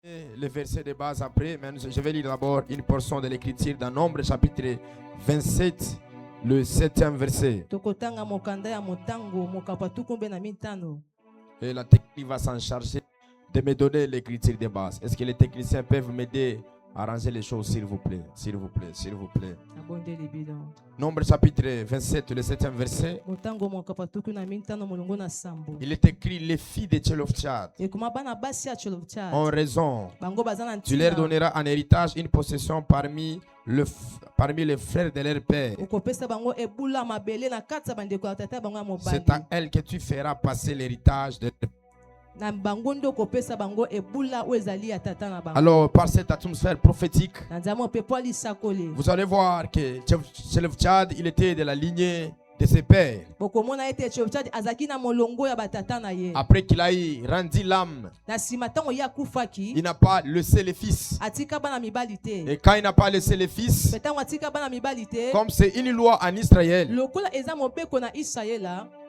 Le verset de base après, mais je vais lire d'abord une portion de l'écriture dans Nombre chapitre 27, le 7e verset. Et la technique va s'en charger de me donner l'écriture de base. Est-ce que les techniciens peuvent m'aider à arranger les choses, s'il vous plaît? S'il vous plaît, s'il vous plaît. Nombre chapitre 27, le 7e verset. Il est écrit: les filles de Tchelofchad ont raison. Tu leur donneras en héritage une possession parmi les frères de leur père. C'est à elles que tu feras passer l'héritage de Alors, par cette atmosphère prophétique, vous allez voir que Tchelofchad, il était de la lignée de ses pères. Après qu'il ait rendu l'âme, il n'a pas laissé les fils. Et quand il n'a pas laissé les fils, comme c'est une loi en Israël,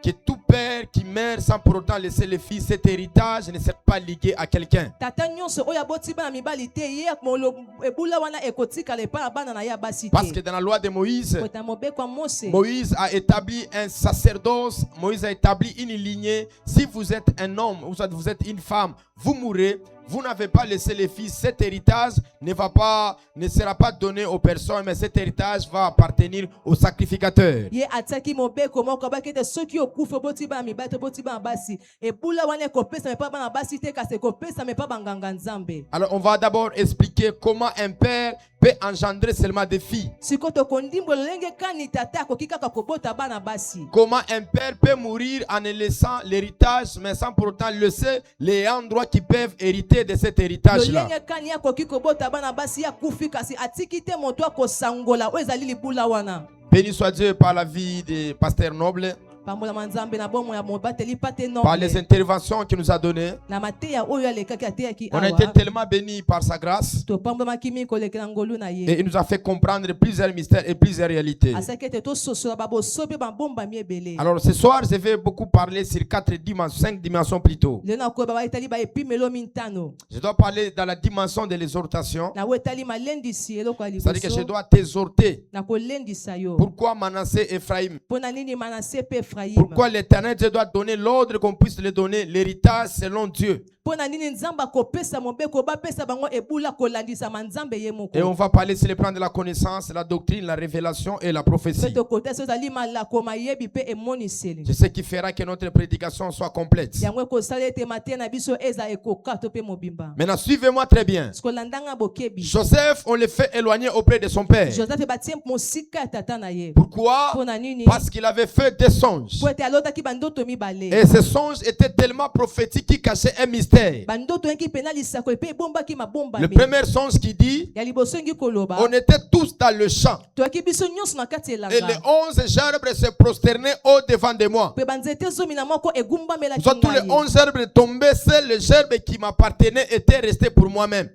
que tout père qui meurt sans pour autant laisser les fils, cet héritage ne sera pas lié à quelqu'un. Parce que dans la loi de Moïse, Moïse a établi un sacerdoce, Moïse a établi une lignée. Si vous êtes un homme ou vous êtes une femme, vous mourrez, vous n'avez pas laissé les fils, cet héritage ne sera pas donné aux personnes, mais cet héritage va appartenir au sacrificateur. Alors on va d'abord expliquer comment un père peut engendrer seulement des filles. Comment un père peut mourir en ne laissant l'héritage, mais sans pour autant laisser les endroits qui peuvent hériter de cet héritage-là. Béni soit Dieu par la vie de Pasteur Noble, par les interventions qu'il nous a données. On a été tellement bénis par sa grâce. Et il nous a fait comprendre plusieurs mystères et plusieurs réalités. Alors ce soir, je vais beaucoup parler sur 5 dimensions plutôt. Je dois parler dans la dimension de l'exhortation. C'est-à-dire que je dois t'exhorter. Pourquoi Manassé et Ephraïm? Pourquoi l'Éternel Dieu doit donner l'ordre qu'on puisse lui donner l'héritage selon Dieu? Et on va parler sur le plan de la connaissance, la doctrine, la révélation et la prophétie. C'est ce qui fera que notre prédication soit complète. Maintenant, suivez-moi très bien. Joseph, on le fait éloigner auprès de son père. Pourquoi? Parce qu'il avait fait des songes. Et ces songes étaient tellement prophétiques qu'ils cachaient un mystère. Le premier songe qui dit: on était tous dans le champ et les 11 gerbes se prosternaient au-devant de moi. Soit tous les 11 gerbes tombaient, seul le gerbe qui m'appartenait était resté pour moi-même.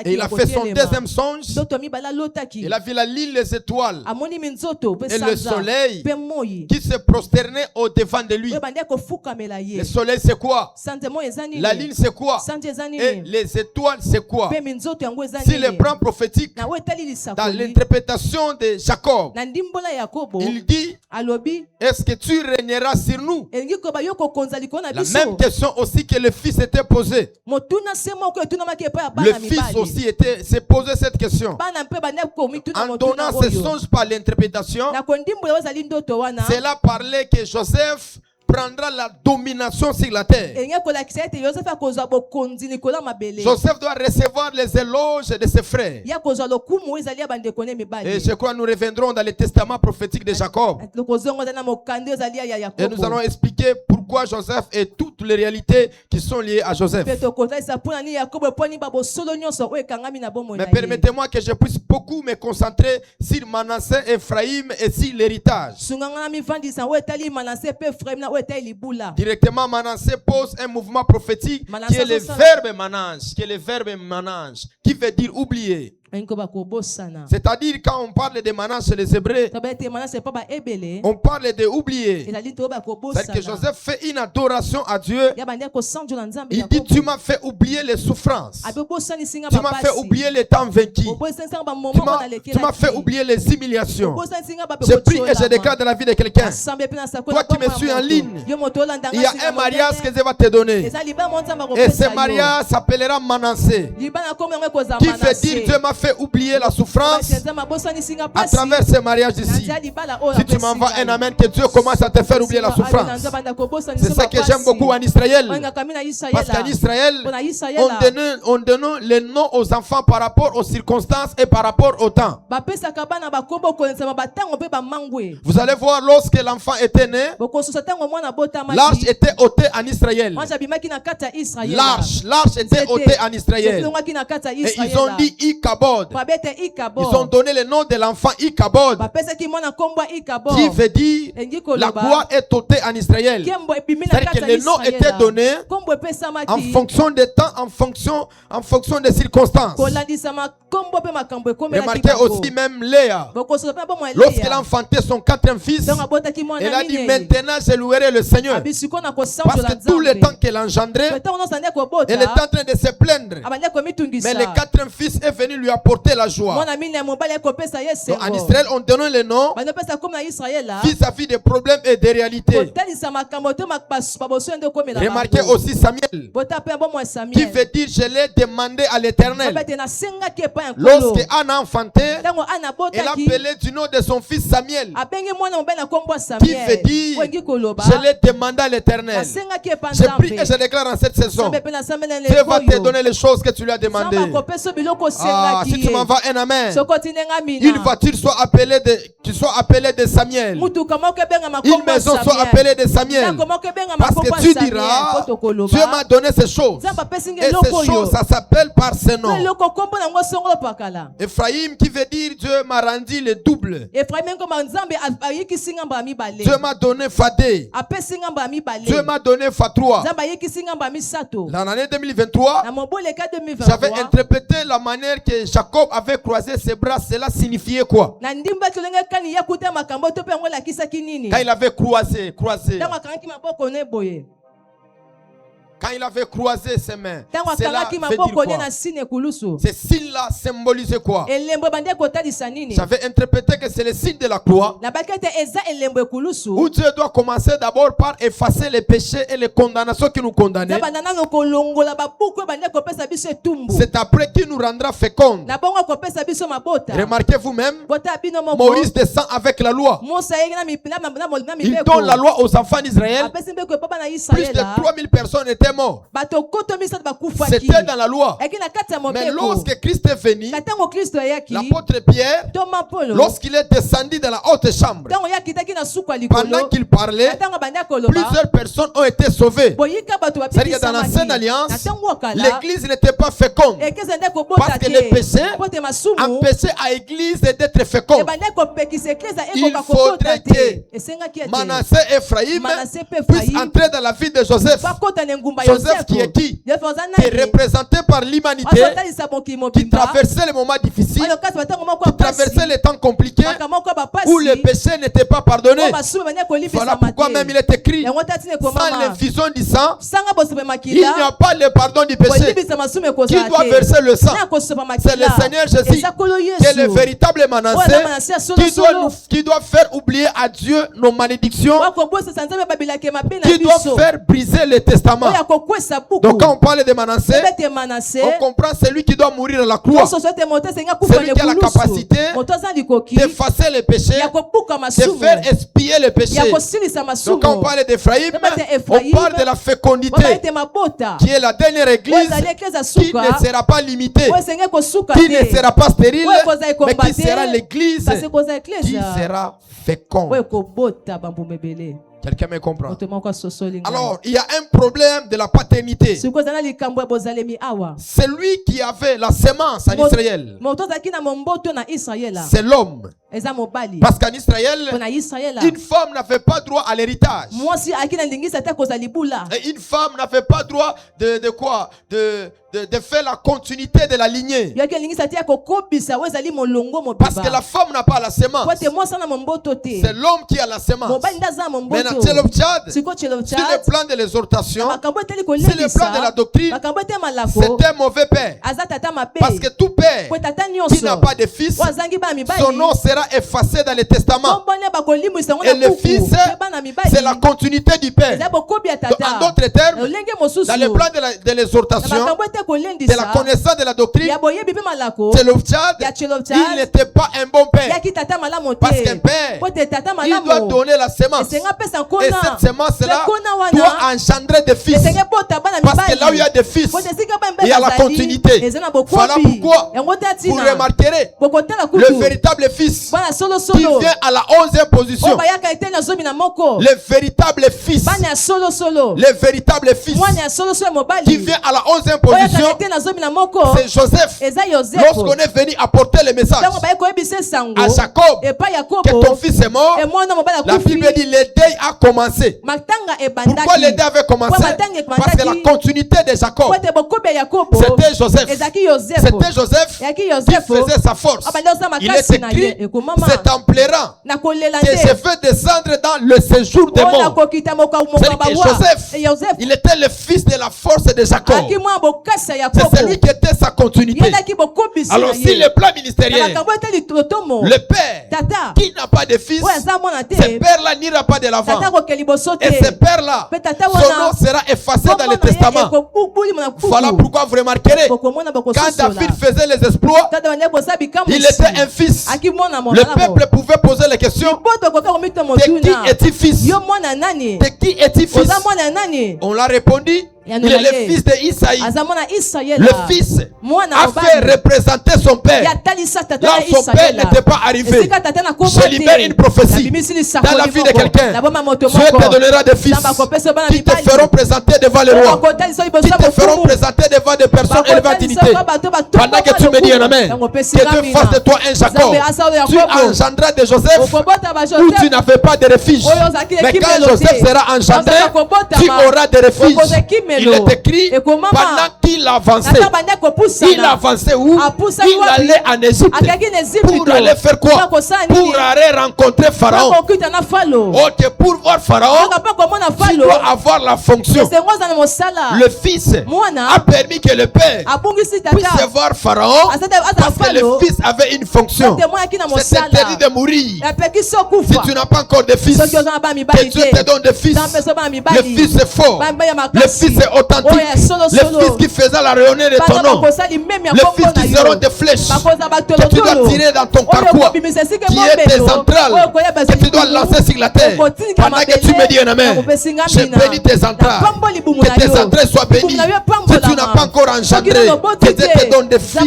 Et il a fait son deuxième songe. Il a vu la lune, les étoiles et le soleil qui se prosternaient au-devant de lui. Le soleil c'est quoi? La lune c'est quoi? Et les étoiles c'est quoi? Si le plan prophétique, dans l'interprétation de Jacob, il dit: est-ce que tu régneras sur nous? La même question aussi que le fils était posé. Le fils aussi s'est posé cette question. En donnant ce songe par l'interprétation, cela parlait que Joseph prendra la domination sur la terre. Joseph doit recevoir les éloges de ses frères. Et je crois que nous reviendrons dans le testament prophétique de Jacob. Et nous allons expliquer pourquoi Joseph et toutes les réalités qui sont liées à Joseph. Mais permettez-moi que je puisse beaucoup me concentrer sur Manassé, Ephraïm et sur l'héritage. Directement, Manassé pose un mouvement prophétique qui est le verbe manage, qui veut dire oublier. C'est-à-dire quand on parle de manas chez les Hébreux, on parle de oublier. C'est-à-dire que Joseph fait une adoration à Dieu. Il dit, tu m'as fait oublier les souffrances. Tu m'as fait oublier les temps vaincus. Tu m'as fait oublier les humiliations. Je prie et je déclare dans la vie de quelqu'un. Toi qui me suis en ligne, il y a un mariage que je vais te donner. Et ce mariage s'appellera Manassé. Qui veut dire Dieu m'a fait oublier la souffrance à travers ce mariage ici. Si tu m'envoies un amen, que Dieu commence à te faire oublier la souffrance. C'est ça que j'aime beaucoup en Israël. Parce qu'en Israël, on donne les noms aux enfants par rapport aux circonstances et par rapport au temps. Vous allez voir, lorsque l'enfant était né, l'arche était ôtée en Israël. L'arche était ôtée en Israël. Et ils ont dit Ikabod. Ils ont donné le nom de l'enfant Ikabod, qui veut dire la gloire est ôtée en Israël. C'est-à-dire que le nom était donné en fonction des temps, en fonction des circonstances. Remarquez aussi même Léa. Lorsqu'elle a enfanté son quatrième fils, elle a dit maintenant je louerai le Seigneur. Parce que tout le temps qu'elle engendrait, elle était en train de se plaindre. Mais le quatrième fils est venu lui apporter la joie. Donc, en Israël, on donne le nom vis-à-vis des problèmes et des réalités. Remarquez aussi Samuel, qui veut dire je l'ai demandé à l'Éternel. Lorsque Anna a enfanté, elle a appelé du nom de son fils Samuel, qui veut dire je l'ai demandé à l'Éternel. Je prie et je déclare en cette saison, Dieu va te donner les choses que tu lui as demandées. Si tu m'envoies un amen, une voiture soit appelée de Samuel, une maison soit appelée de Samuel, parce que tu diras Dieu m'a donné ces choses, et ces choses ça s'appelle par ce nom. Ephraim, qui veut dire Dieu m'a rendu le double. Dieu m'a donné Fadé, Dieu m'a donné Fatroua. Dans l'année 2023, j'avais interprété la manière que Jacob avait croisé ses bras. Cela signifiait quoi? Quand il avait croisé. Quand il avait croisé ses mains, cela veut dire quoi? Ces signes-là symbolisaient quoi? J'avais interprété que c'est le signe de la croix, où Dieu doit commencer d'abord par effacer les péchés et les condamnations qui nous condamnaient. C'est après qu'il nous rendra féconds. Remarquez vous-même, Moïse descend avec la loi. Il donne la loi aux enfants d'Israël. Plus de 3000 personnes étaient morts. C'était dans la loi. Mais lorsque Christ est venu, l'apôtre Pierre, lorsqu'il est descendu dans la haute chambre, pendant qu'il parlait, plusieurs personnes ont été sauvées. C'est-à-dire que dans l'ancienne alliance, l'église n'était pas féconde, parce que le péché empêchait à l'église d'être féconde. Il faudrait que Manassé et Ephraïm puissent entrer dans la vie de Joseph. Joseph qui est qui? Qui est représenté par l'humanité, qui traversait les moments difficiles, qui traversait les temps compliqués, où le péché n'était pas pardonné. Voilà pourquoi même il est écrit, sans l'infusion du sang, il n'y a pas le pardon du péché. Qui doit verser le sang? C'est le Seigneur Jésus, qui est le véritable Manassé, qui doit faire oublier à Dieu nos malédictions, qui doit faire briser le testament. Donc quand on parle de Manassé, on comprend celui qui doit mourir à la croix, celui qui a la capacité d'effacer les péchés, de faire expier les péchés. Donc quand on parle d'Ephraïm, on parle de la fécondité, qui est la dernière église, qui ne sera pas limitée, qui ne sera pas stérile, mais qui sera l'église qui sera féconde. Quelqu'un me comprend? Alors, il y a un problème de la paternité. Celui qui avait la sémence en Israël, c'est l'homme. Parce qu'en Israël, une femme n'avait pas droit à l'héritage. Et une femme n'avait pas droit de quoi? De faire la continuité de la lignée. Parce que la femme n'a pas la sémence. C'est l'homme qui a la sémence. Maintenant, sur le plan de l'exhortation, sur le plan de la doctrine, c'est un mauvais père. Parce que tout père qui n'a pas de fils, son nom sera effacé dans le testament. Et le fils, c'est la continuité du père. En d'autres termes, dans le plan de l'exhortation, de la connaissance de la doctrine, il n'était pas un bon père. Parce qu'un père, il doit donner la sémence. Et cette sémence-là doit engendrer des fils. Parce que là où il y a des fils, il y a la continuité. Voilà pourquoi vous remarquerez le véritable fils qui vient à la 11e position. Le véritable fils. Le véritable fils qui vient à la 11e position, c'est Joseph. Lorsqu'on est venu apporter le message à Jacob que ton fils est mort, la Bible dit le deuil a commencé. Pourquoi le deuil avait commencé? Parce que la continuité de Jacob, c'était Joseph. C'était Joseph qui faisait sa force. Il est écrit, c'est en pleurant que je veux descendre dans le séjour des morts. C'est-à-dire que Joseph, il était le fils de la force de Jacob. C'est celui qui était sa continuité. Alors si le plan ministériel, le père qui n'a pas de fils, ce père-là n'ira pas de l'avant. Et ce père-là, son nom sera effacé dans le testament. Voilà pourquoi vous remarquerez, quand David faisait les exploits, il était un fils. Le peuple pouvait poser la question, de qui est-il fils? De qui est-il fils? On l'a répondu, il est le fils d'Isaïe. Le fils a fait représenter son père. Là où son père n'était pas arrivé. Je libère une prophétie dans la vie de quelqu'un. Dieu te donnera des fils qui te feront présenter devant le roi, qui te feront présenter devant des personnes élevées en dignité. Pendant que tu me dis un amen, que Dieu fasse de toi un Jacob. Tu engendras de Joseph où tu n'avais pas de refuge. Mais quand Joseph sera engendré, tu auras des refuges. Il est écrit, pendant qu'il avançait, il avançait où? Il allait en Égypte. Pour aller faire quoi? Pour aller rencontrer Pharaon. Ok, pour voir Pharaon, tu dois avoir la fonction. Le fils a permis que le père puisse voir Pharaon parce que le fils avait une fonction. C'est interdit de mourir. Si tu n'as pas encore de fils, que Dieu te donne des fils. Le fils est fort. Le fils est authentique. Le fils qui faisait la rayonnée de ton nom. Le fils qui seront des flèches que tu dois tirer dans ton carquois, qui est tes entrailles, que tu dois lancer sur la terre. Pendant que tu me dis un amen, je bénis tes entrailles. Que tes entrailles soient bénies. Si tu n'as pas encore engendré, que Dieu te donne des fils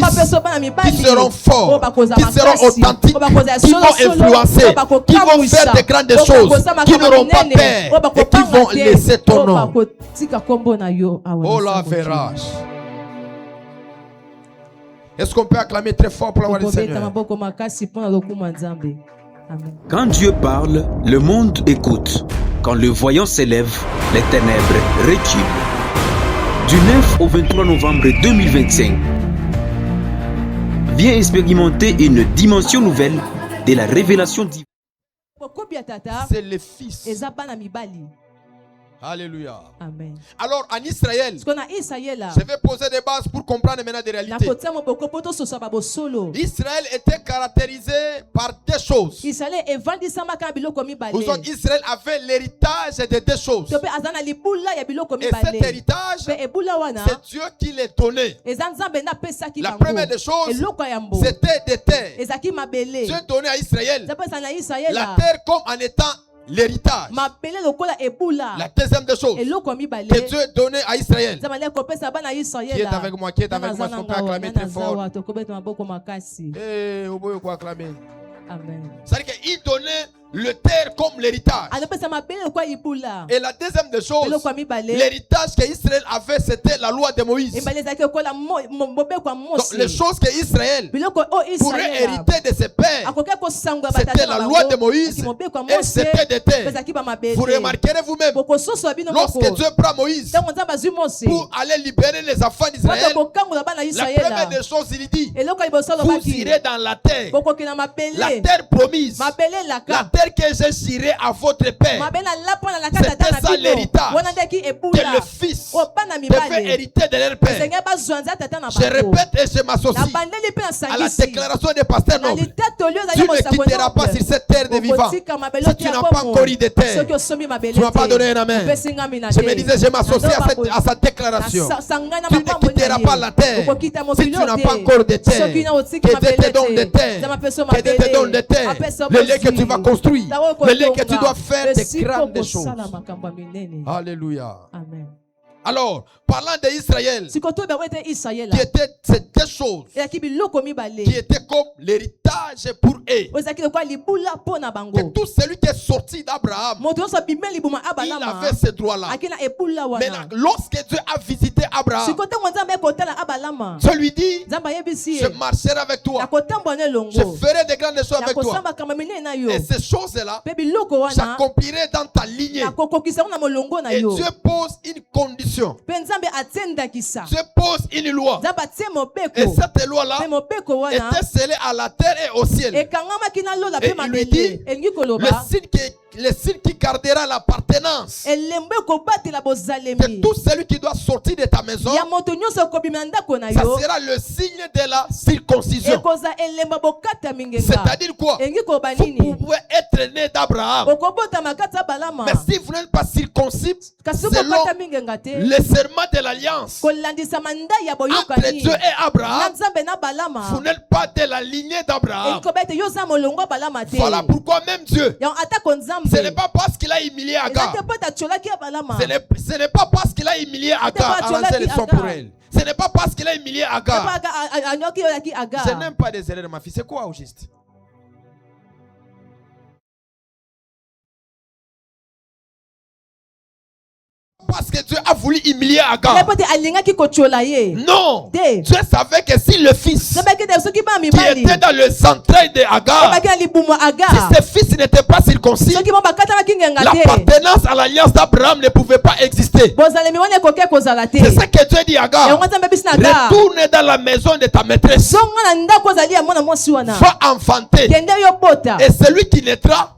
qui seront forts, qui seront authentiques, qui vont influencer, qui vont faire des grandes choses, qui n'auront pas peur et qui vont laisser ton nom. Oh la verrage. Est-ce qu'on peut acclamer très fort pour la gloire du Seigneur? Quand Dieu parle, le monde écoute. Quand le voyant s'élève, les ténèbres reculent. Du 9 au 23 novembre 2025, viens expérimenter une dimension nouvelle de la révélation divine. C'est le fils. Alléluia. Amen. Alors en Israël, je vais poser des bases pour comprendre maintenant des réalités. Israël était caractérisé par deux choses. Israël avait l'héritage de deux choses. Et cet héritage, c'est Dieu qui les donnait. La première des choses, c'était des terres. Dieu donnait à Israël la terre comme en étant l'héritage. La deuxième des choses que Dieu donnait à Israël. Qui est avec moi? Qui est avec moi? Est-ce qu'on peut acclamer très fort? Amen. C'est-à-dire qu'il donnait le terre comme l'héritage. Et la deuxième des choses, l'héritage qu'Israël avait, c'était la loi de Moïse. Donc les choses qu'Israël pourrait hériter de ses pères, c'était la loi de Moïse et c'était des terres. Vous remarquerez vous-même, lorsque Dieu prend Moïse pour aller libérer les enfants d'Israël, la première des choses, il dit, vous irez dans la terre promise, la terre que j'ai juré à votre père. C'était ça l'héritage que le fils devait hériter de leur père. Je répète et je m'associe à la déclaration des pasteurs nobles. Tu ne quitteras pas sur cette terre de vivants si tu n'as pas encore eu de terre. Tu ne m'as pas donné un amen. Je me disais, je m'associe à cette déclaration. Tu ne quitteras pas la terre si tu n'as pas encore de terre. Que Dieu te donne des terres. Que Dieu te donne des terres. Le lieu que tu vas construire. Le lieu que tu dois faire des grandes choses. Alléluia. Amen. Alors, parlant d'Israël, qui était ces deux choses, qui étaient comme l'héritage pour eux. Que tout celui qui est sorti d'Abraham, il avait ce droit-là. Mais lorsque Dieu a visité Abraham, Dieu lui dit, je marcherai avec toi, je ferai des grandes choses avec toi. Et ces choses-là s'accompliraient dans ta lignée. Et Dieu pose une condition. Dieu pose une loi. Et cette loi-là était scellée à la terre et au ciel. Et il lui dit, le signe qui gardera l'appartenance, que tout celui qui doit sortir de ta maison, ça sera le signe de la circoncision. C'est-à-dire quoi? Vous pouvez être né d'Abraham, mais si vous n'êtes pas circoncis selon le serment de l'alliance entre Dieu et Abraham, vous n'êtes pas de la lignée d'Abraham. Voilà pourquoi même Dieu, ce n'est pas parce qu'il a humilié Agar, ce n'est pas parce qu'il a humilié Agar, arranger les sons pour elle. Ce n'est pas parce qu'il a humilié Agar. Je n'aime pas des erreurs, ma fille. C'est quoi au juste? Parce que Dieu a voulu humilier Agar. Non. Dieu savait que si le fils qui était dans le centre de Agar, si ce fils n'était pas circoncis, l'appartenance à l'alliance d'Abraham ne pouvait pas exister. C'est ce que Dieu dit à Agar. Retourne dans la maison de ta maîtresse. Va enfanter. Et celui qui naîtra,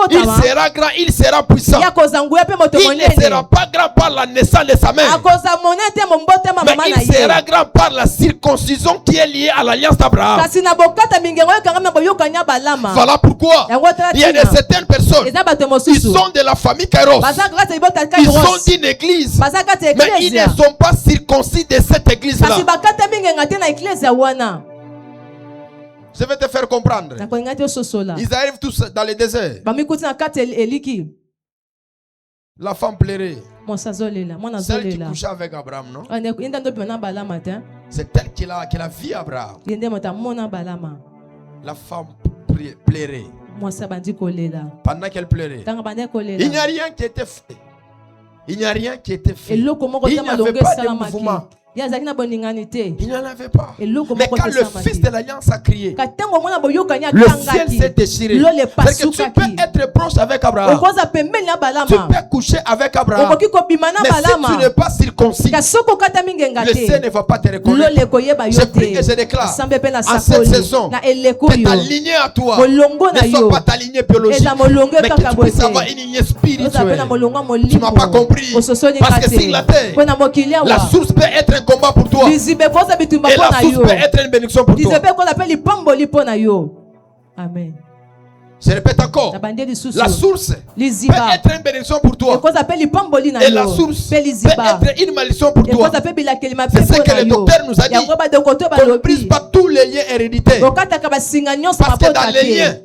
il sera grand, il sera puissant. Il ne sera pas grand par la naissance de sa mère, mais il sera grand par la circoncision qui est liée à l'alliance d'Abraham. Voilà pourquoi il y a certaines personnes, ils sont de la famille Kairos, ils sont d'une église, mais ils ne sont pas circoncis de cette église-là. Je vais te faire comprendre. Ils arrivent tous dans le désert. La femme pleurait. Celle qui couchait avec Abraham, non? C'est elle qui a vu Abraham. La femme pleurait. Pendant qu'elle pleurait, il n'y a rien qui était fait. Il n'y a rien qui était fait. Il n'y avait pas de mouvement. Il n'y en avait pas. Mais quand le fils de l'alliance a crié, le ciel s'est déchiré. C'est que tu peux être proche avec Abraham, tu peux coucher avec Abraham, mais si tu n'es pas circoncis, le ciel ne va pas te reconnaître. Je prie et je déclare en cette saison que ta lignée à toi ne soit pas ta lignée biologique, mais que tu puisses avoir une lignée spirituelle. Tu ne m'as pas compris. Parce que sur la terre, la source peut être un combat pour toi, et la source peut être une bénédiction pour toi. Amen. Je répète encore, la source peut être une bénédiction pour toi, et la source peut être une malédiction pour toi. C'est ce que le docteur nous a dit, qu'on ne brise pas tous les liens héréditaires, parce que dans les liens,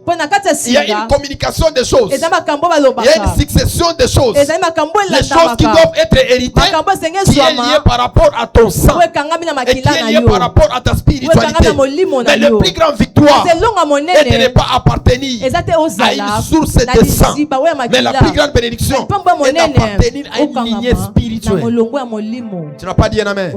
il y a une communication des choses, il y a une succession des choses, les choses qui doivent être héritées, qui est liée par rapport à ton sang, et qui est liée par rapport à ta spiritualité. Mais le plus grand victoire est de ne pas appartenir a une source de sang. Mais la plus grande bénédiction est d'appartenir à une lignée spirituelle. Tu n'as pas dit un amen.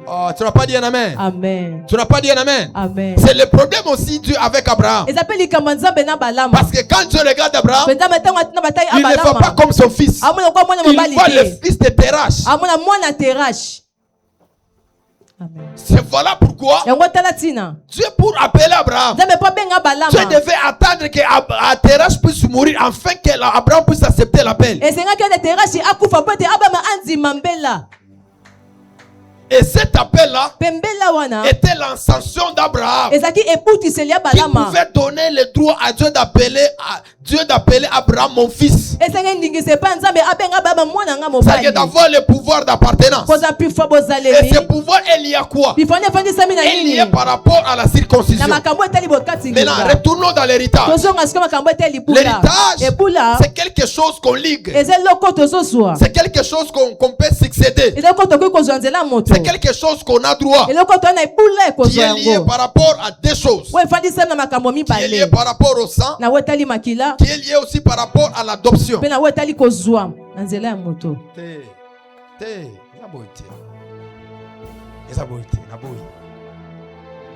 Oh, tu n'as pas dit un amen. Amen. Tu n'as pas dit un amen. Amen. C'est le problème aussi avec Abraham. Parce que quand Dieu regarde Abraham, il ne voit pas comme son fils. Il voit le fils de Terach. C'est voilà pourquoi Dieu, pour appeler Abraham, Dieu devait attendre que Terach puisse mourir afin qu'Abraham puisse accepter l'appel. Et cet appel-là était l'ascension d'Abraham qui pouvait donner le droit à Dieu d'appeler Abraham mon fils. C'est-à-dire d'avoir le pouvoir d'appartenance. Et ce pouvoir est lié à quoi? Il est lié par rapport à la circoncision. Maintenant, retournons dans l'héritage. L'héritage, c'est quelque chose qu'on ligue. C'est quelque chose qu'on peut succéder. C'est quelque chose qu'on a droit, qui est lié par rapport à des choses, qui est lié par rapport au sang, qui est lié aussi par rapport à l'adoption.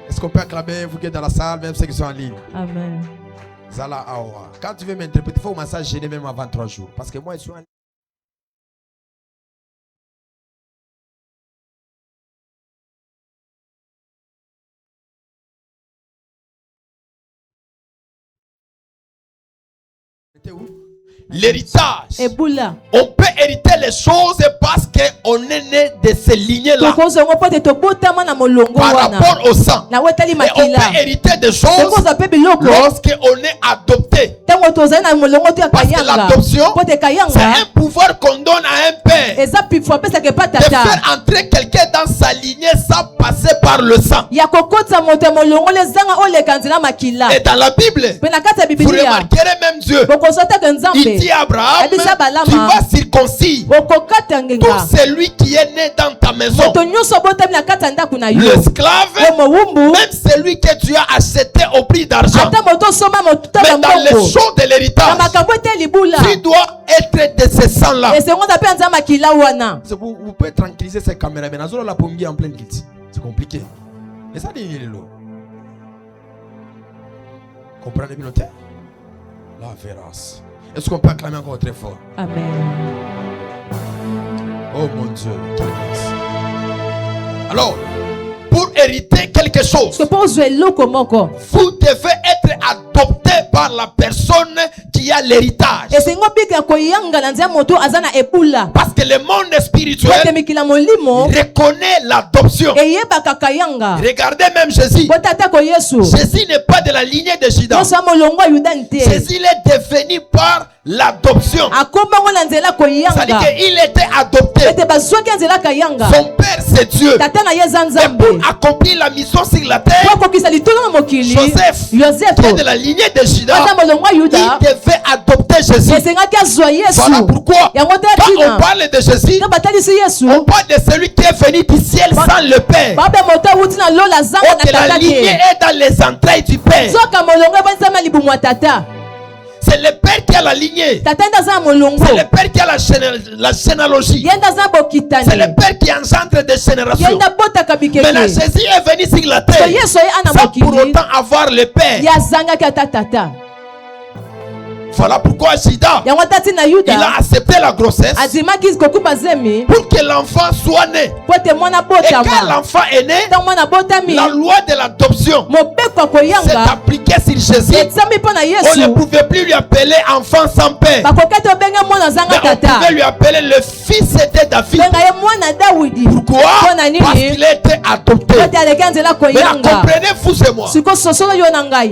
Est-ce qu'on peut acclamer vous qui êtes dans la salle, même ceux qui sont en ligne? Amen. Quand tu veux m'interpréter, il faut que ça gêne même avant 3 jours. Parce que moi, je suis en ligne. L'héritage, on peut hériter les choses parce qu'on est né de ces lignées-là par rapport au sang. Et on peut hériter des choses lorsqu'on est adopté. Parce que l'adoption, c'est un pouvoir qu'on donne à un père de faire entrer quelqu'un dans sa lignée sans passer par le sang. Et dans la Bible, vous remarquerez même Dieu, il dit à Abraham, tu vas circoncis tout celui qui est né dans ta maison, l'esclave, même celui que tu as acheté au prix d'argent. Mais dans les choses de l'héritage, tu dois être de ce sang-là. Vous pouvez tranquilliser ces caméras, mais en pleine guide. C'est compliqué. Mais ça dit l'eau. Comprenez bien le terme? La vérance. Est-ce qu'on peut acclamer encore très fort? Amen. Oh mon Dieu. Alors, pour hériter quelque chose, vous devez être adopté par la personne qui a l'héritage. Parce que le monde spirituel reconnaît l'adoption. Regardez même Jésus. Jésus n'est pas de la lignée de Judas. Jésus est devenu par l'adoption. C'est-à-dire qu'il était adopté. Son père c'est Dieu. Et pour accomplir la mission sur la terre, Joseph, qui est de la lignée de Judas, il devait adopter Jésus. Voilà pourquoi quand on parle de Jésus, on parle de celui qui est venu du ciel sans le Père. Et la lignée est dans les entrailles du Père. C'est le Père qui a la lignée. C'est le Père qui a la généalogie. C'est le Père qui engendre des générations. Maintenant Jésus est venu sur la terre sans pour autant avoir le Père. Voilà pourquoi Judas, il a accepté la grossesse pour que l'enfant soit né. Et quand l'enfant est né, la loi de l'adoption s'est appliquée sur Jésus. On ne pouvait plus lui appeler enfant sans père, mais on pouvait lui appeler le fils de David. Pourquoi? Parce qu'il a été adopté. Maintenant comprenez-vous et moi,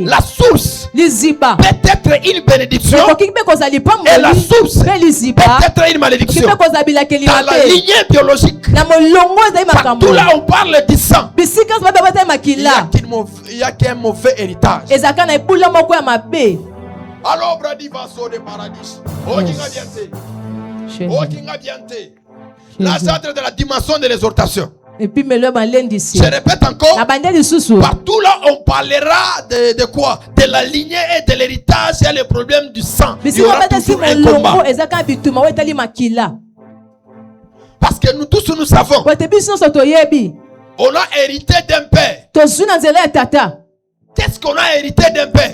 la source peut être une bénédiction et la source peut-être une malédiction. Dans la lignée biologique, partout là on parle du sang, il n'y a qu'un mauvais héritage. Alors Brady va sauver le paradis. Là j'entre dans la dimension de l'exhortation. Je répète encore, partout là on parlera de quoi? De la lignée et de l'héritage. Il y a le problème du sang. Il y aura toujours un combat. Parce que nous tous nous savons, on a hérité d'un père. Qu'est-ce qu'on a hérité d'un père?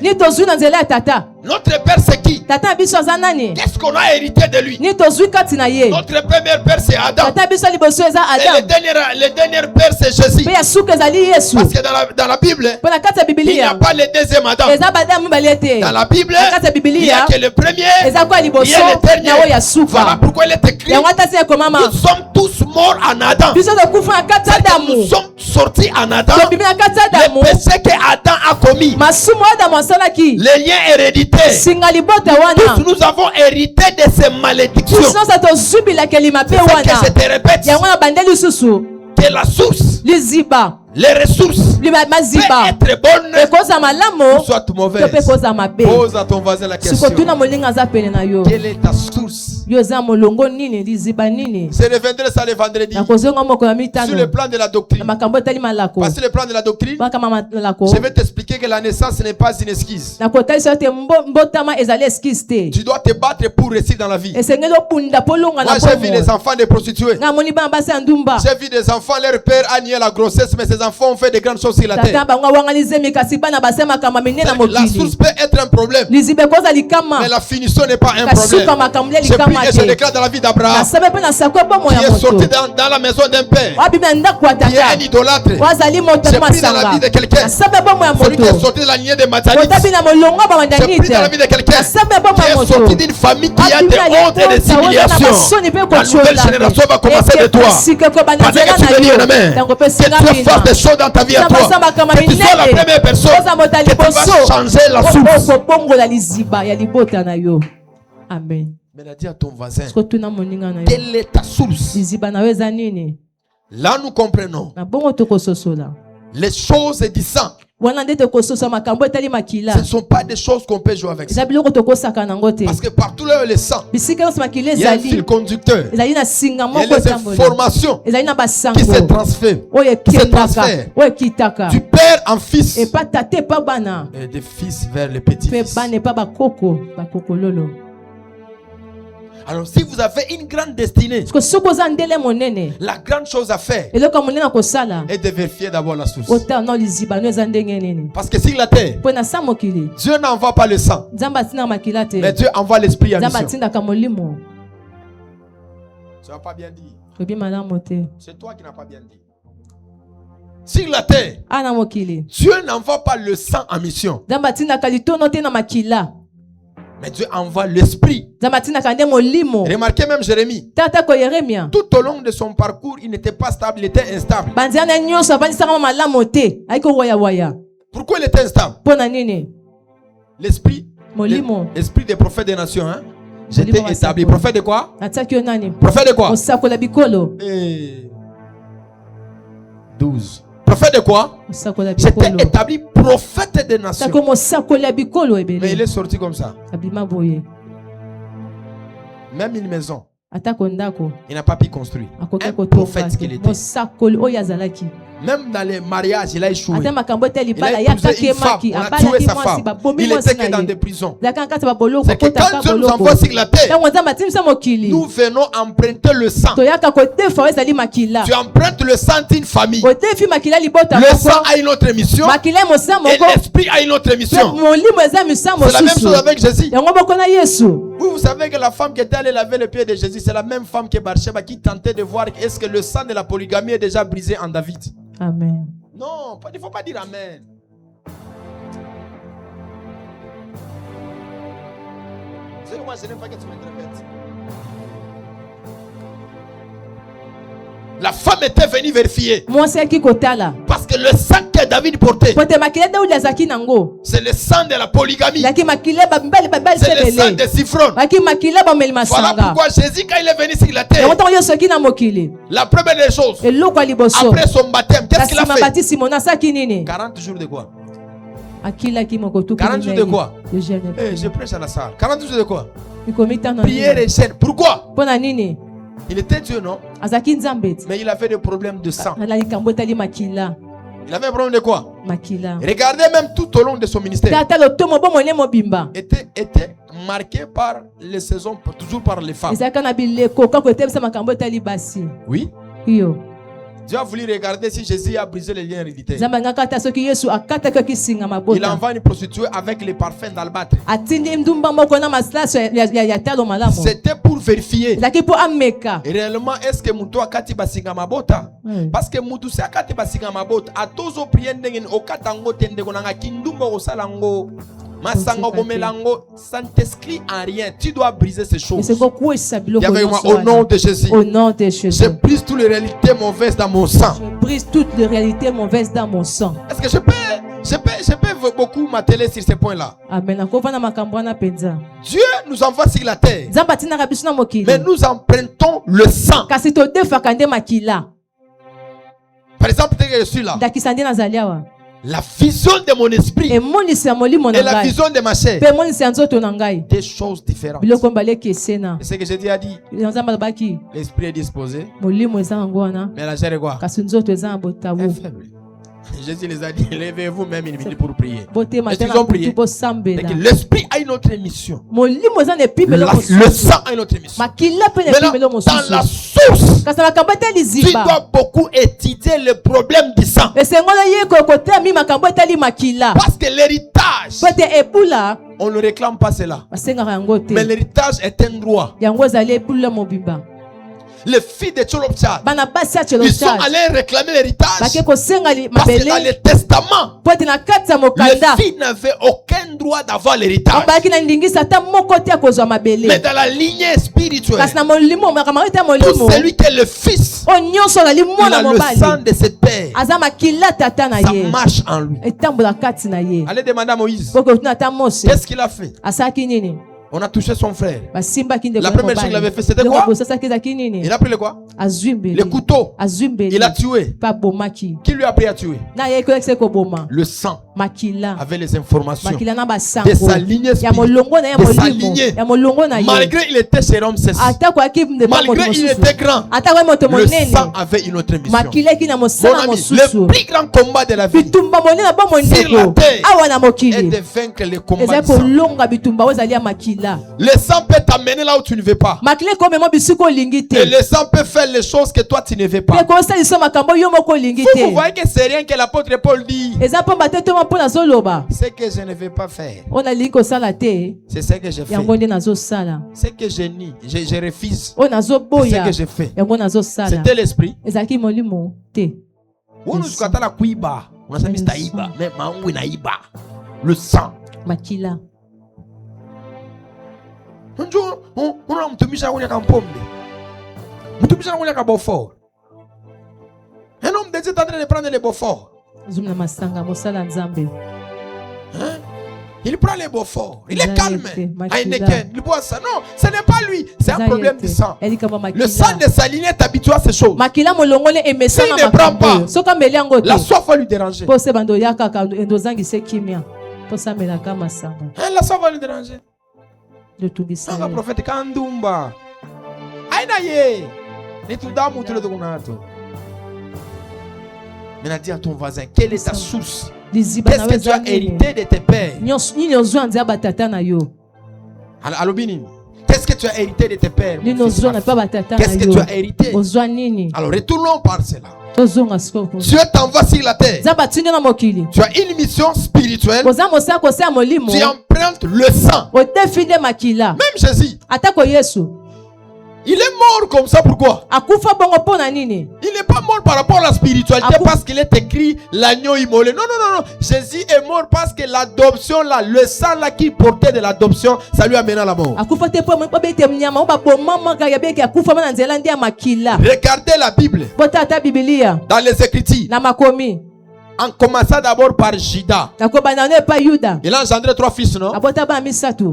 Notre père c'est qui? Qu'est-ce qu'on a hérité de lui? Notre premier père c'est Adam. Et le dernier père c'est Jésus. Parce que dans la Bible, il n'y a pas le deuxième Adam. Dans la Bible, il n'y a que le premier, il y a le dernier. Voilà pourquoi il est écrit, nous sommes tous morts en Adam. Nous sommes sortis en Adam. Le péché que Adam a commis, les liens héréditaires, tous nous avons hérité de ces malédictions. C'est ça que je te répète, que la source, les ressources peut être bonnes ou soit mauvaise. Pose à ton voisin la question. Quelle est ta source? C'est reviendrai ça le vendredi sur le plan de la doctrine. Parce que le plan de la doctrine, je vais t'expliquer que la naissance n'est pas une esquisse. Tu dois te battre pour réussir dans la vie. Moi j'ai vu les enfants des prostituées. J'ai vu des enfants, leur père a nié la grossesse, mais ces enfants ont fait de grandes choses sur la terre. La source peut être un problème, mais la finition n'est pas un problème. Et je déclare dans la vie d'Abraham, qui est sorti dans la maison d'un père, qui est un idolâtre. J'ai pris dans la vie de quelqu'un, celui qui est sorti de la lignée de Mathanites. J'ai pris dans la vie de quelqu'un qui est sorti d'une famille qui a des hontes et des humiliations. La nouvelle génération va commencer de toi. Pendant que tu veux dire amen, que tu fasses des choses dans ta vie à toi, que tu sois la première personne que tu vas changer la source. Amen. Mais dis à ton voisin, quelle est ta source? Là nous comprenons les choses du sang. Ce ne sont pas des choses qu'on peut jouer avec ça. Parce que partout là le sang, il y a un fil conducteur. Il y a les informations qui se transfèrent, du père en fils et de fils vers les petits-fils. Alors si vous avez une grande destinée, la grande chose à faire est de vérifier d'abord la source. Parce que sur la terre, Dieu n'envoie pas le sang, mais Dieu envoie l'esprit en mission. Tu n'as pas bien dit. C'est toi qui n'as pas bien dit. Sur la terre, Dieu n'envoie pas le sang en mission, mais Dieu envoie l'esprit. Remarquez même Jérémie. Tout au long de son parcours, il n'était pas stable, il était instable. Pourquoi il était instable? L'esprit des prophètes des nations. Hein? J'étais établi. Prophète de quoi? Prophète de quoi? 12. Prophète de quoi? J'étais établi prophète des nations. Mais il est sorti comme ça. Même une maison, il n'a pas pu construire. Un prophète qu'il était. Même dans les mariages, il a échoué. Il a épousé une femme, on a tué sa femme. Il était que dans des prisons. C'est que quand Dieu nous envoie sur la terre, nous venons emprunter le sang. Tu empruntes le sang d'une famille. Le sang a une autre mission et l'esprit a une autre mission. C'est la même chose avec Jésus. Vous savez que la femme qui était allée laver le pied de Jésus, c'est la même femme que Bathsheba qui tentait de voir est-ce que le sang de la polygamie est déjà brisé en David. Amen. Non, il ne faut pas dire amen. Vous savez, moi, je n'aime pas que tu m'interprètes. La femme était venue vérifier. Parce que le sang que David portait, c'est le sang de la polygamie. C'est le sang de Siphron. Voilà pourquoi Jésus, quand il est venu sur la terre, la première des choses, après son baptême, qu'est-ce qu'il a fait? 40 jours de quoi? 40 jours de quoi? Je prêche à la salle. 40 jours de quoi? Prière et jeûne. Pourquoi? Il était Dieu, non? Mais il avait des problèmes de sang. Il avait un problème de quoi? Regardez, même tout au long de son ministère, était marqué par les saisons, toujours par les femmes. Oui. Dieu a voulu regarder si Jésus a brisé les liens héréditaires. Il envoie une prostituée avec les parfums d'albâtre. C'était pour vérifier. Et réellement, est-ce que Moutou a kati basinga mabota? Parce que Moutou se a kati basinga mabota. A tozo priende o katango tende konanga kindumbo osalango. Masango gomelango, ça ne t'inscrit en rien. Tu dois briser ces choses. Il y avait moi, au nom de Jésus. Au nom de Jésus. Je brise toutes les réalités mauvaises dans mon sang. Je brise toutes les réalités mauvaises dans mon sang. Est-ce que je peux beaucoup m'atteler sur ces points-là? Amen. Dieu nous envoie sur la terre. Mais nous empruntons le sang. Par exemple, dès que je suis là, la vision de mon esprit et la vision de ma chair, des choses différentes. Et ce que Jésus a dit, l'esprit est disposé, mais la chair est quoi? Est faible. Jésus les a dit, levez-vous même une minute pour prier. Et ils ont prié. L'esprit a une autre mission. Le sang a une autre mission. Maintenant, dans la source, tu dois beaucoup étudier le problème du sang. Parce que l'héritage, on ne réclame pas cela. Mais l'héritage est un droit. Les filles de Tcholopchad, ils sont allés réclamer l'héritage parce que dans le testament, les filles n'avaient aucun droit d'avoir l'héritage. Mais dans la lignée spirituelle, tout celui qui est le fils, il a le sang de ses pères. Ça marche en lui. Allez demander à Moïse, qu'est-ce qu'il a fait? On a touché son frère. La première chose qu'il avait fait, c'était quoi? Il a pris le quoi? Le couteau. Il a tué. Qui lui a appris à tuer? Le sang avait les informations de sa lignée spirituelle. Malgré il était chez Ramsès, malgré il était grand, le sang avait une autre mission. Mon ami, le plus grand combat de la vie sur la terre est de vaincre les combats du sang. Le sang peut t'amener là où tu ne veux pas. Et le sang peut faire les choses que toi tu ne veux pas. Vous voyez que c'est rien que l'apôtre Paul dit. Ce que je ne veux pas faire, c'est ce que je fais. Ce que je nie, je refuse. C'est ce que je fais. C'était l'esprit. Le sang. Un homme de Dieu est en train de prendre les Beaufort. Il prend les Beaufort. Il est calme. Il boit ça. Non, ce n'est pas lui. C'est un problème de sang. Le sang de sa lignée est habitué à ces choses. S'il ne prend pas, la soif va lui déranger. La soif va lui déranger. Le prophète Kandumba. Aïnaye. Maintenant, dis à ton voisin, quelle est ta source? Qu'est-ce que tu as hérité de tes pères? Qu'est-ce que tu as hérité de tes pères? Qu'est-ce que tu as hérité? Alors, retournons par cela. Dieu t'envoie sur la terre. Tu as une mission spirituelle. Tu empruntes le sang. Même Jésus, il est mort comme ça, pourquoi? Il n'est pas mort par rapport à la spiritualité parce qu'il est écrit l'agneau immolé. Non, non, non, non. Jésus est mort parce que l'adoption là, le sang là qui portait de l'adoption, ça lui amène à la mort. Regardez la Bible. Dans les Écritures. En commençant d'abord par Judas. Il a engendré 3 fils, non?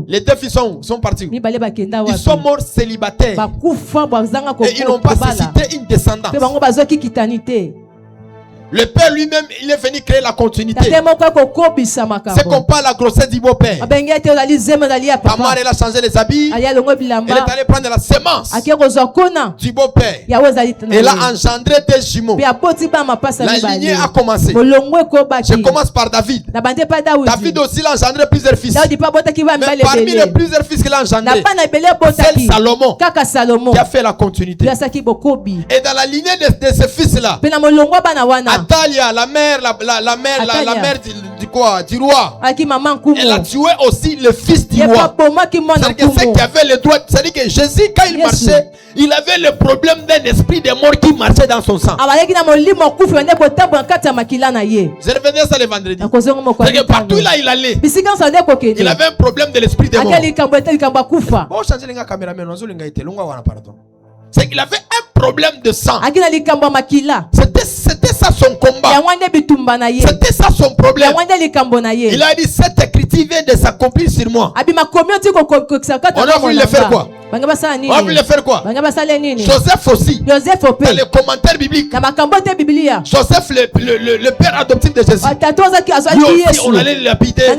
Les 2 fils sont partis. Ils sont morts célibataires. Et ils n'ont pas suscité une descendance. Le père lui-même, il est venu créer la continuité. C'est comme pas la grossesse du beau-père. Ta mère, elle a changé les habits. Elle est allée prendre la semence du beau-père. Elle a engendré des jumeaux. La lignée a commencé. Je commence par David. David aussi a engendré plusieurs fils. Mais parmi les plusieurs fils qu'il a engendrés, c'est Salomon qui a fait la continuité. Et dans la lignée de ces fils-là, Atalia, la mère du roi, elle a tué aussi le fils du roi. C'est-à-dire que ceux qui avaient le droit, c'est-à-dire que Jésus, quand il marchait, il avait le problème d'un esprit de mort qui marchait dans son sang. Je revenais ça le vendredi. C'est-à-dire que partout là il allait, il avait un problème de l'esprit de mort. C'est qu'il avait un problème de sang. C'était ça son combat. C'était ça son problème. Il a dit, cette écriture vient de s'accomplir sur moi. On a voulu le faire quoi? On a voulu le faire quoi? Joseph aussi, dans les commentaires bibliques, Joseph, le père adoptif de Jésus, lui aussi on allait le lapider.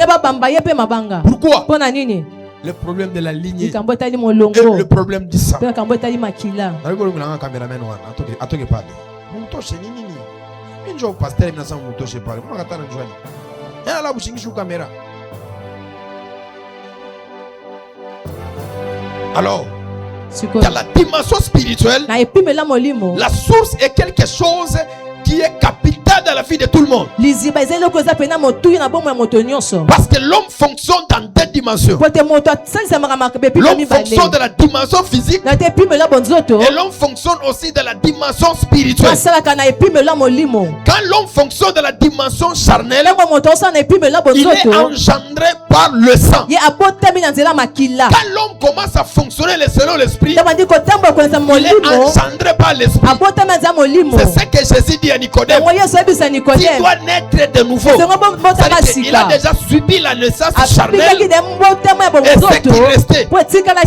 Pourquoi? Le problème de la lignée et le problème du sang. Alors, dans la dimension spirituelle, la source est quelque chose qui est capital dans la vie de tout le monde. Parce que l'homme fonctionne dans deux dimensions. L'homme fonctionne dans la dimension physique et l'homme fonctionne aussi dans la dimension spirituelle. Quand l'homme fonctionne dans la dimension charnelle, il est engendré par le sang. Quand l'homme commence à fonctionner selon l'esprit, il est engendré par l'esprit. C'est ce que Jésus dit à Nicodème. Tu dois naître de nouveau. Il a déjà subi la naissance charnelle. Et ce qui restait,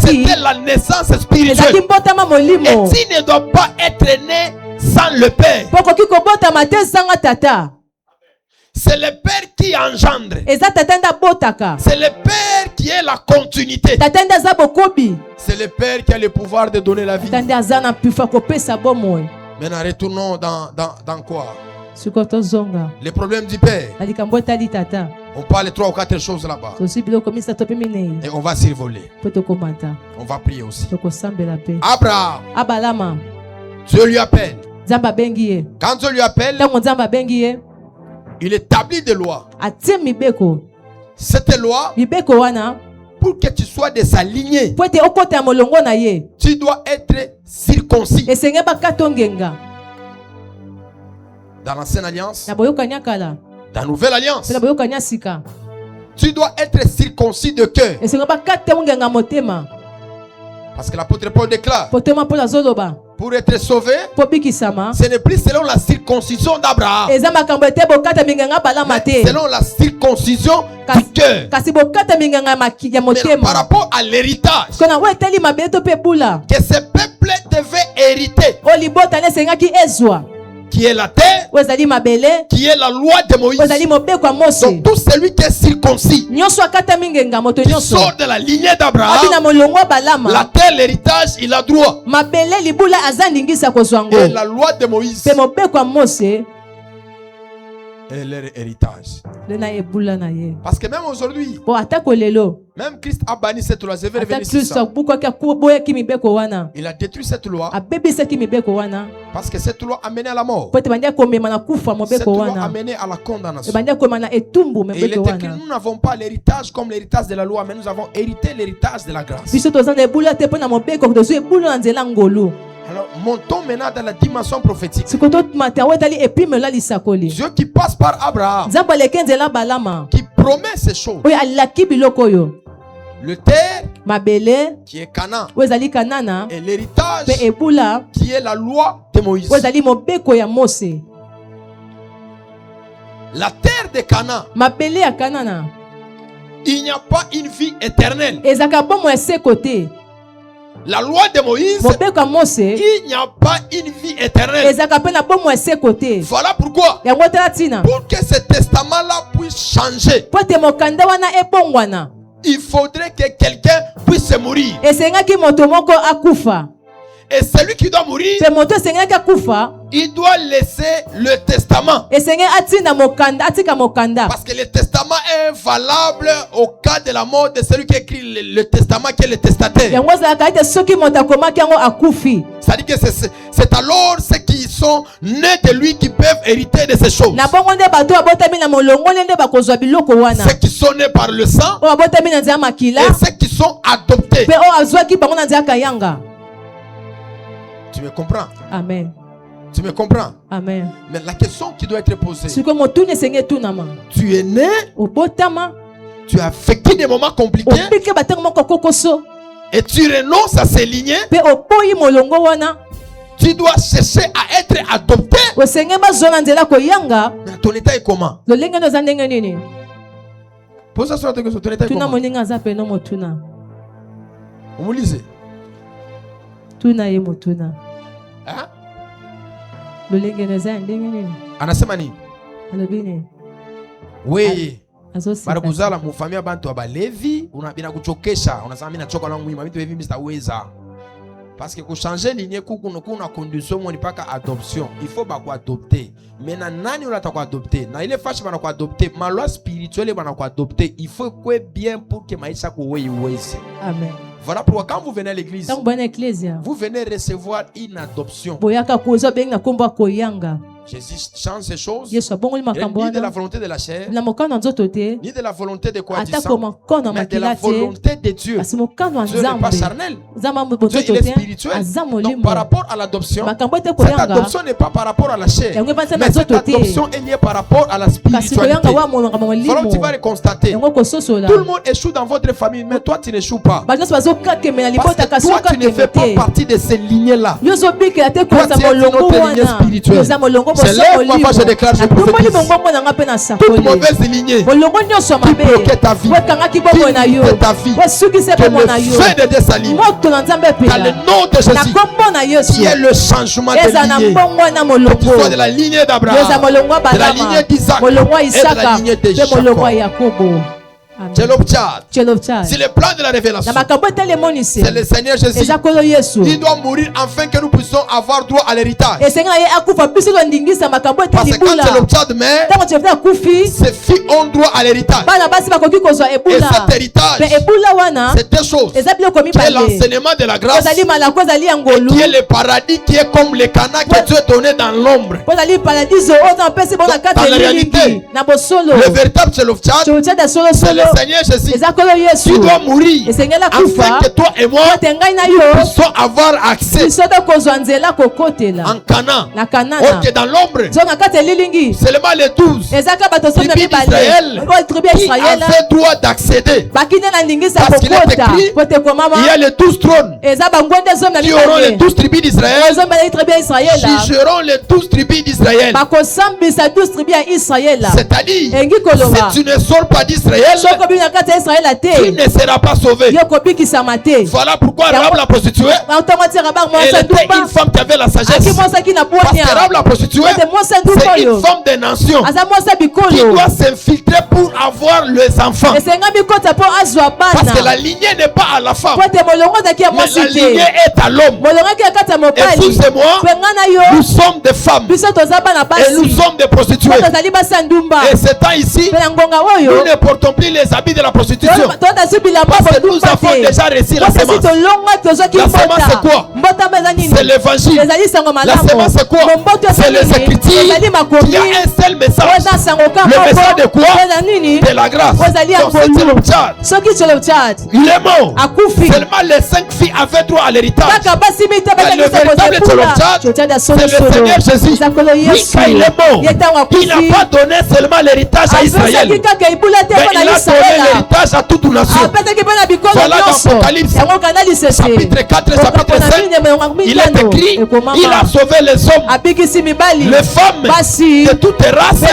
c'était la naissance spirituelle. Et tu ne dois pas être né sans le Père. C'est le Père qui engendre. C'est le Père qui est la continuité. C'est le Père qui a le pouvoir de donner la vie. Maintenant, retournons dans quoi? Les problèmes du Père. On parle 3 ou 4 choses là-bas. Et on va survoler. On va prier aussi. Abraham, Dieu lui appelle. Quand Dieu lui appelle, il établit des lois. Cette loi, pour que tu sois de sa lignée, tu dois être circoncis. Dans l'ancienne alliance, dans la nouvelle alliance, tu dois être circoncis de cœur. Parce que l'apôtre Paul déclare, pour être sauvé, ce n'est plus selon la circoncision d'Abraham, mais selon la circoncision du cœur. Par rapport à l'héritage que ce peuple devait hériter, qui est la terre, qui est la loi de Moïse. Donc tout celui qui est circoncis, qui sort de la lignée d'Abraham, la terre, l'héritage, il a droit. Et la loi de Moïse et leur héritage. Parce que même aujourd'hui, même Christ a banni cette loi. Je vais revenir sur ça. Il a détruit cette loi parce que cette loi a mené à la mort. Cette loi a mené à la condamnation. Et il est écrit, nous n'avons pas l'héritage comme l'héritage de la loi, mais nous avons hérité l'héritage de la grâce. Alors, montons maintenant dans la dimension prophétique. Dieu qui passe par Abraham, qui promet ces choses. Le terre, qui est Canaan, et l'héritage, qui est la loi de Moïse. La terre de Canaan, il n'y a pas une vie éternelle. La loi de Moïse, il n'y a pas une vie éternelle. Voilà pourquoi, pour que ce testament-là puisse changer, il faudrait que quelqu'un puisse mourir. Et celui qui doit mourir, il doit laisser le testament. Parce que le testament est valable au cas de la mort de celui qui écrit le testament, qui est le testataire. C'est-à-dire que c'est alors ceux qui sont nés de lui qui peuvent hériter de ces choses. Ceux qui sont nés par le sang et ceux qui sont adoptés. Tu me comprends? Amen. Tu me comprends? Amen. Mais la question qui doit être posée, tu es né, tu as vécu des moments compliqués et tu renonces à ces lignées. Tu dois chercher à être adopté. Mais ton état est comment? Pose ça sur la question. Ton état est comment? Vous lisez? Hein? Anasema nini? Oui. Barakuzala mufamia bantu abalevi unabina kuchokesha. Unasema mimi nachoka na mwima vitu hivi msitaweza. Parce que kuchanger ligne kuna condition moni paka adoption. Il faut ba ko adopter. Mais na nani unataka ko adopter? Na ile fashi bana ko adopter. Ma loi spirituelle bana ko adopter. Il faut que bien pour que maisha ko wezi. Amen. Voilà pourquoi quand vous venez à l'église, vous venez recevoir une adoption. Jésus change ces choses. Ni de la volonté de la chair, ni de la volonté de quoi du sang, mais de la volonté de Dieu. Dieu n'est pas charnel. Dieu il est spirituel. Donc par rapport à l'adoption, cette adoption n'est pas par rapport à la chair, mais cette adoption est liée par rapport à la spiritualité. Voilà, tu vas le constater. Tout le monde échoue dans votre famille, mais toi tu n'échoues pas. Parce que toi tu ne fais pas partie de ces lignées-là. Toi tu es une autre lignée spirituelle. C'est là où je déclare, je prophétise. Toute mauvaise lignée qui bloquait ta vie, qui limitait ta vie, que le feu de Dieu s'allume. Dans le nom de Jésus, qui est le changement de lignée. Que tu sois de la lignée d'Abraham, de la lignée d'Isaac et de la lignée de Jacob. C'est le plan de la révélation. C'est le Seigneur Jésus. Il doit mourir afin que nous puissions avoir droit à l'héritage. Parce que quand Tcheloptchad meurt, ses filles ont droit à l'héritage. Et cet héritage, c'est deux choses. Qui est l'enseignement de la grâce et qui est le paradis, qui est comme le Cana que Dieu a donné dans l'ombre. Dans la réalité, le véritable Tcheloptchad, c'est le Seigneur Jésus, tu dois mourir afin que toi et moi puissions avoir accès en Canaan. Ok, dans l'ombre, seulement les 12 tribus d'Israël qui avaient droit d'accéder. Parce qu'il est écrit, il y a les 12 trônes qui auront les 12 tribus d'Israël, qui jugeront les 12 tribus d'Israël. C'est-à-dire, si tu ne sors pas d'Israël, tu ne seras pas sauvé. Voilà pourquoi Rahab la prostituée, elle était une femme qui avait la sagesse. Parce que Rahab la prostituée, c'est une femme des nations qui doit s'infiltrer pour avoir les enfants. Parce que la lignée n'est pas à la femme, mais la lignée est à l'homme. Et vous et moi, nous sommes des femmes et nous sommes des prostituées. Et c'est temps ici, nous ne portons plus les habits de la prostitution, parce que nous avons déjà reçu la sémence. La sémence c'est quoi? C'est l'évangile. La sémence c'est quoi? C'est les Écritures. Il y a un seul message. Le message de quoi? De la grâce. Donc il est mort. Seulement les 5 filles avaient droit à l'héritage. Mais le véritable Tcheloptchad, c'est le Seigneur Jésus. Lui, quand il est mort, il n'a pas donné seulement l'héritage à Israël, mais il a donné l'héritage à toute nation. Voilà dans Apocalypse chapitre 4 et chapitre 5, il est écrit, il a sauvé les hommes, les femmes de toutes races, de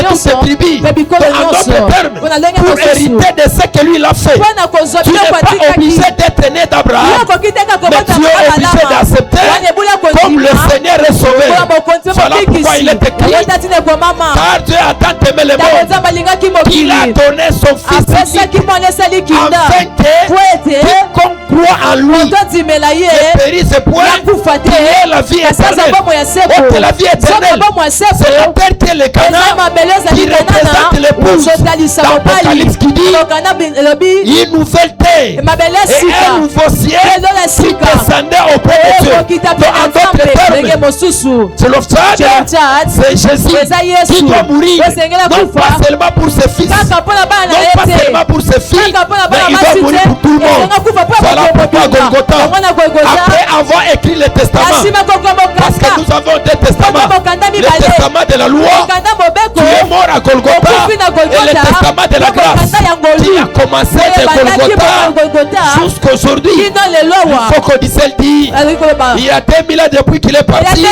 toutes tribus. En d'autres termes, pour hériter de ce que lui il a fait. Tu n'es pas obligé d'être né d'Abraham, mais tu es obligé d'accepter comme le Seigneur est sauvé. Voilà pourquoi il est écrit, car Dieu a tant aimé le monde qu'il a donné son Fils unique, afin que quiconque croit en lui ne périsse point, qu'il ait la vie éternelle. Donc la vie éternelle, c'est la terre qui est le Canaan, qui représente l'épouse d'Apocalypse, qui dit une nouvelle terre et un nouveau ciel qui descendait auprès de Dieu. Donc en d'autres termes, c'est Jésus qui doit mourir, non pas seulement pour ses fils, non pas seulement pour ses filles, mais il doit mourir pour tout le monde. Voilà pourquoi Golgotha, après avoir écrit le testament, parce que nous avons deux testaments, le testament de la loi qui est mort à Golgotha et le testament de la grâce qui a commencé de Golgotha jusqu'aujourd'hui. Il faut qu'Odysseul dit, il y a 2000 ans depuis qu'il est parti,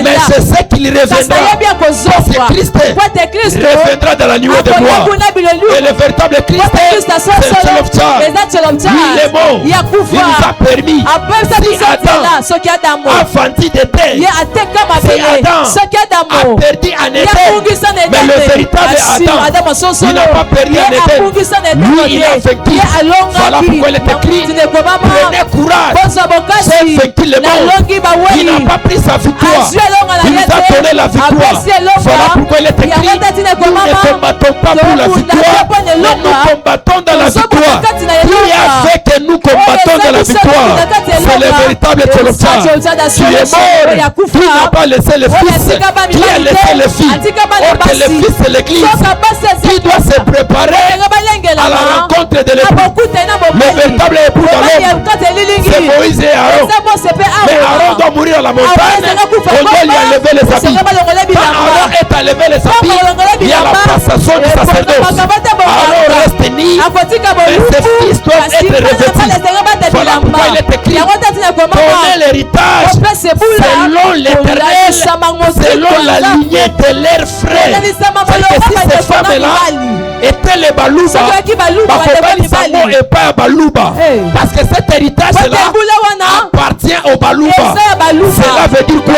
mais je sais qu'il reviendra, parce que Christ reviendra dans la nuée de gloire. Et le véritable Christ, c'est Son of Child. Lui, il est mort. Il nous a permis, si Adam a vendu des terres, si Adam a perdu en Éden, mais le véritable Adam, il n'a pas perdu en Éden. Lui, il a vaincu. Voilà pourquoi il est écrit, prenez courage, j'ai vaincu le monde. Il n'a pas pris sa victoire, il nous a donné la victoire. Voilà pourquoi il est écrit, nous ne combattons pas pour la victoire, mais nous combattons dans la victoire. Qui a fait que nous combattons dans la victoire? C'est le véritable Tcholopcha. Tu es mort, tu n'as pas laissé le Fils, tu as laissé le Fils. Or que le Fils c'est l'Église qui doit se préparer à la rencontre de l'époux. Le véritable époux dans l'homme, c'est Moïse et Aaron. Mais Aaron doit mourir à la montagne, on doit lui enlever les habits. Quand Aaron est enlevé les habits, il y a la passation du sacerdoce. Aaron reste nu, mais ses fils doivent être revêtus. Voilà pourquoi il est écrit, donnez l'héritage selon l'Éternel, selon la lignée de leurs frères. C'est que si ces femmes-là étaient les Balouba, Bakobani et pas Balouba, parce que cet héritage-là appartient aux Balouba. Cela veut dire quoi?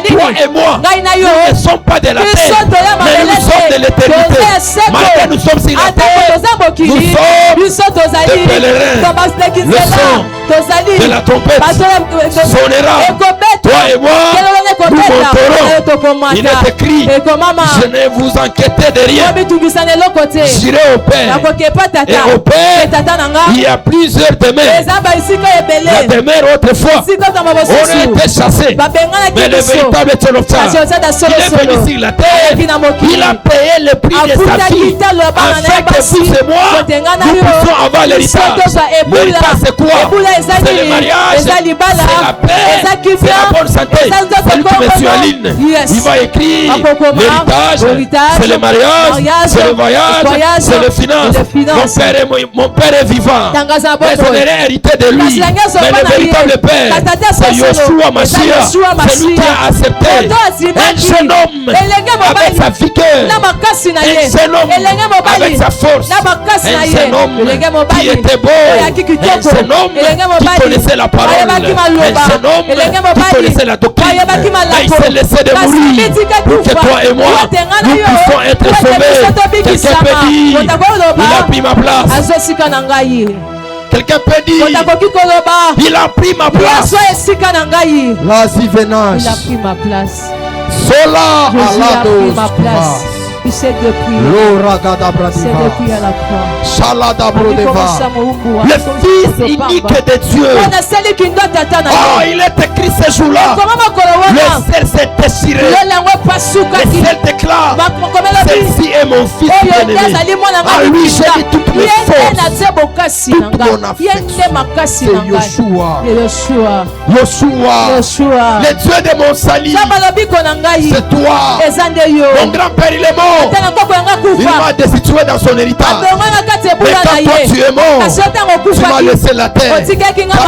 Toi et moi, nous ne sommes pas de la terre, mais nous sommes de l'éternité. Malgré nous sommes sur la terre, nous sommes des pèlerins. Le son de la trompette sonnera. Toi et moi, nous monterons. Il est écrit, je ne vous inquiétez de rien. J'irai au Père. Et au Père, il y a plusieurs demeures. La demeure autrefois, on a été chassés. Mais le véritable Tcholopcha, il est venu sur la terre. Il a payé le prix de sa vie, afin que vous et moi, nous puissions avoir l'héritage. L'héritage c'est quoi? C'est le mariage, c'est la paix, c'est la bonne santé. Celui qui me suit en ligne, il va écrire l'héritage, c'est le mariage, c'est le voyage, c'est le finance. Mon père est vivant, mais on aurait hérité de lui. Mais le véritable père, c'est Yoshua Mashiach, celui qui a accepté un jeune homme avec sa vigueur, un jeune homme avec sa force, un jeune homme qui était beau, un jeune homme qui connaissait la parole, un jeune homme qui connaissait la doctrine, mais il s'est laissé de mourir pour que toi et moi nous puissions être sauvés. Quelqu'un peut dire, il a pris ma place. Quelqu'un peut dire, il a pris ma place. Il a pris ma place. Sola Jésus a pris ma place. C'est depuis à la croix. Le Fils unique de Dieu. Oh, il est écrit ce jour-là. Le ciel s'est déchiré. Le ciel déclare, celle-ci est mon Fils bien-aimé. À lui j'ai mis toutes mes forces, toute mon affection. C'est Yoshua, le Dieu de mon salut. C'est toi. Mon grand-père il est mort. Il m'a destitué dans son héritage. quand toi tu es mort, tu m'as laissé la terre. Parce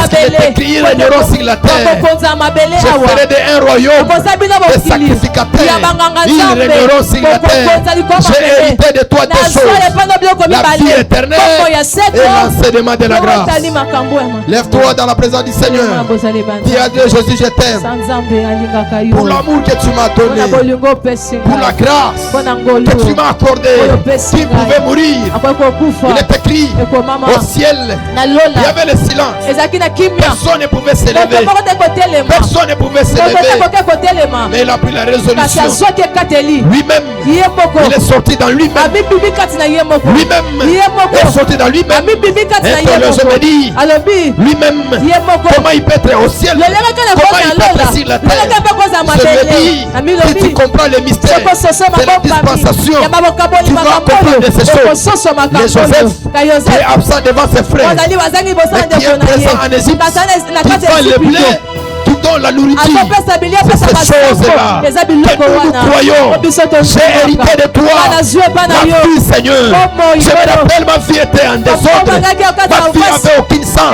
qu'il est écrit, ils régneront sur la terre. Je ferai un royaume de sacrificateurs. Ils régneront sur la terre. J'ai hérité de toi des choses, la vie éternelle et l'enseignement de la grâce. Lève-toi dans la présence du Seigneur. Dis à Dieu, Jésus, je t'aime. Pour l'amour que tu m'as donné, pour la grâce que tu m'as accordée, qui pouvait mourir. Il est écrit au ciel, il y avait le silence. Personne ne pouvait s'élever. Personne ne pouvait s'élever. Mais il a pris la résolution. Lui-même, il est sorti dans lui-même. Lui-même est sorti dans lui-même. Et je me dis, lui-même, comment il peut être au ciel? Comment il peut être sur la terre? Je me dis, si tu comprends le mystère de la dispensation, tu vas comprendre ces choses. Les Joseph qui est absent devant ses frères, mais qui est présent en Égypte, qui vend le blé, qui donne la nourriture. C'est ces choses-là que nous croyons. J'ai hérité de toi, ma fille, Seigneur. Je me rappelle, ma fille était en désordre. Ma fille n'avait aucun sens.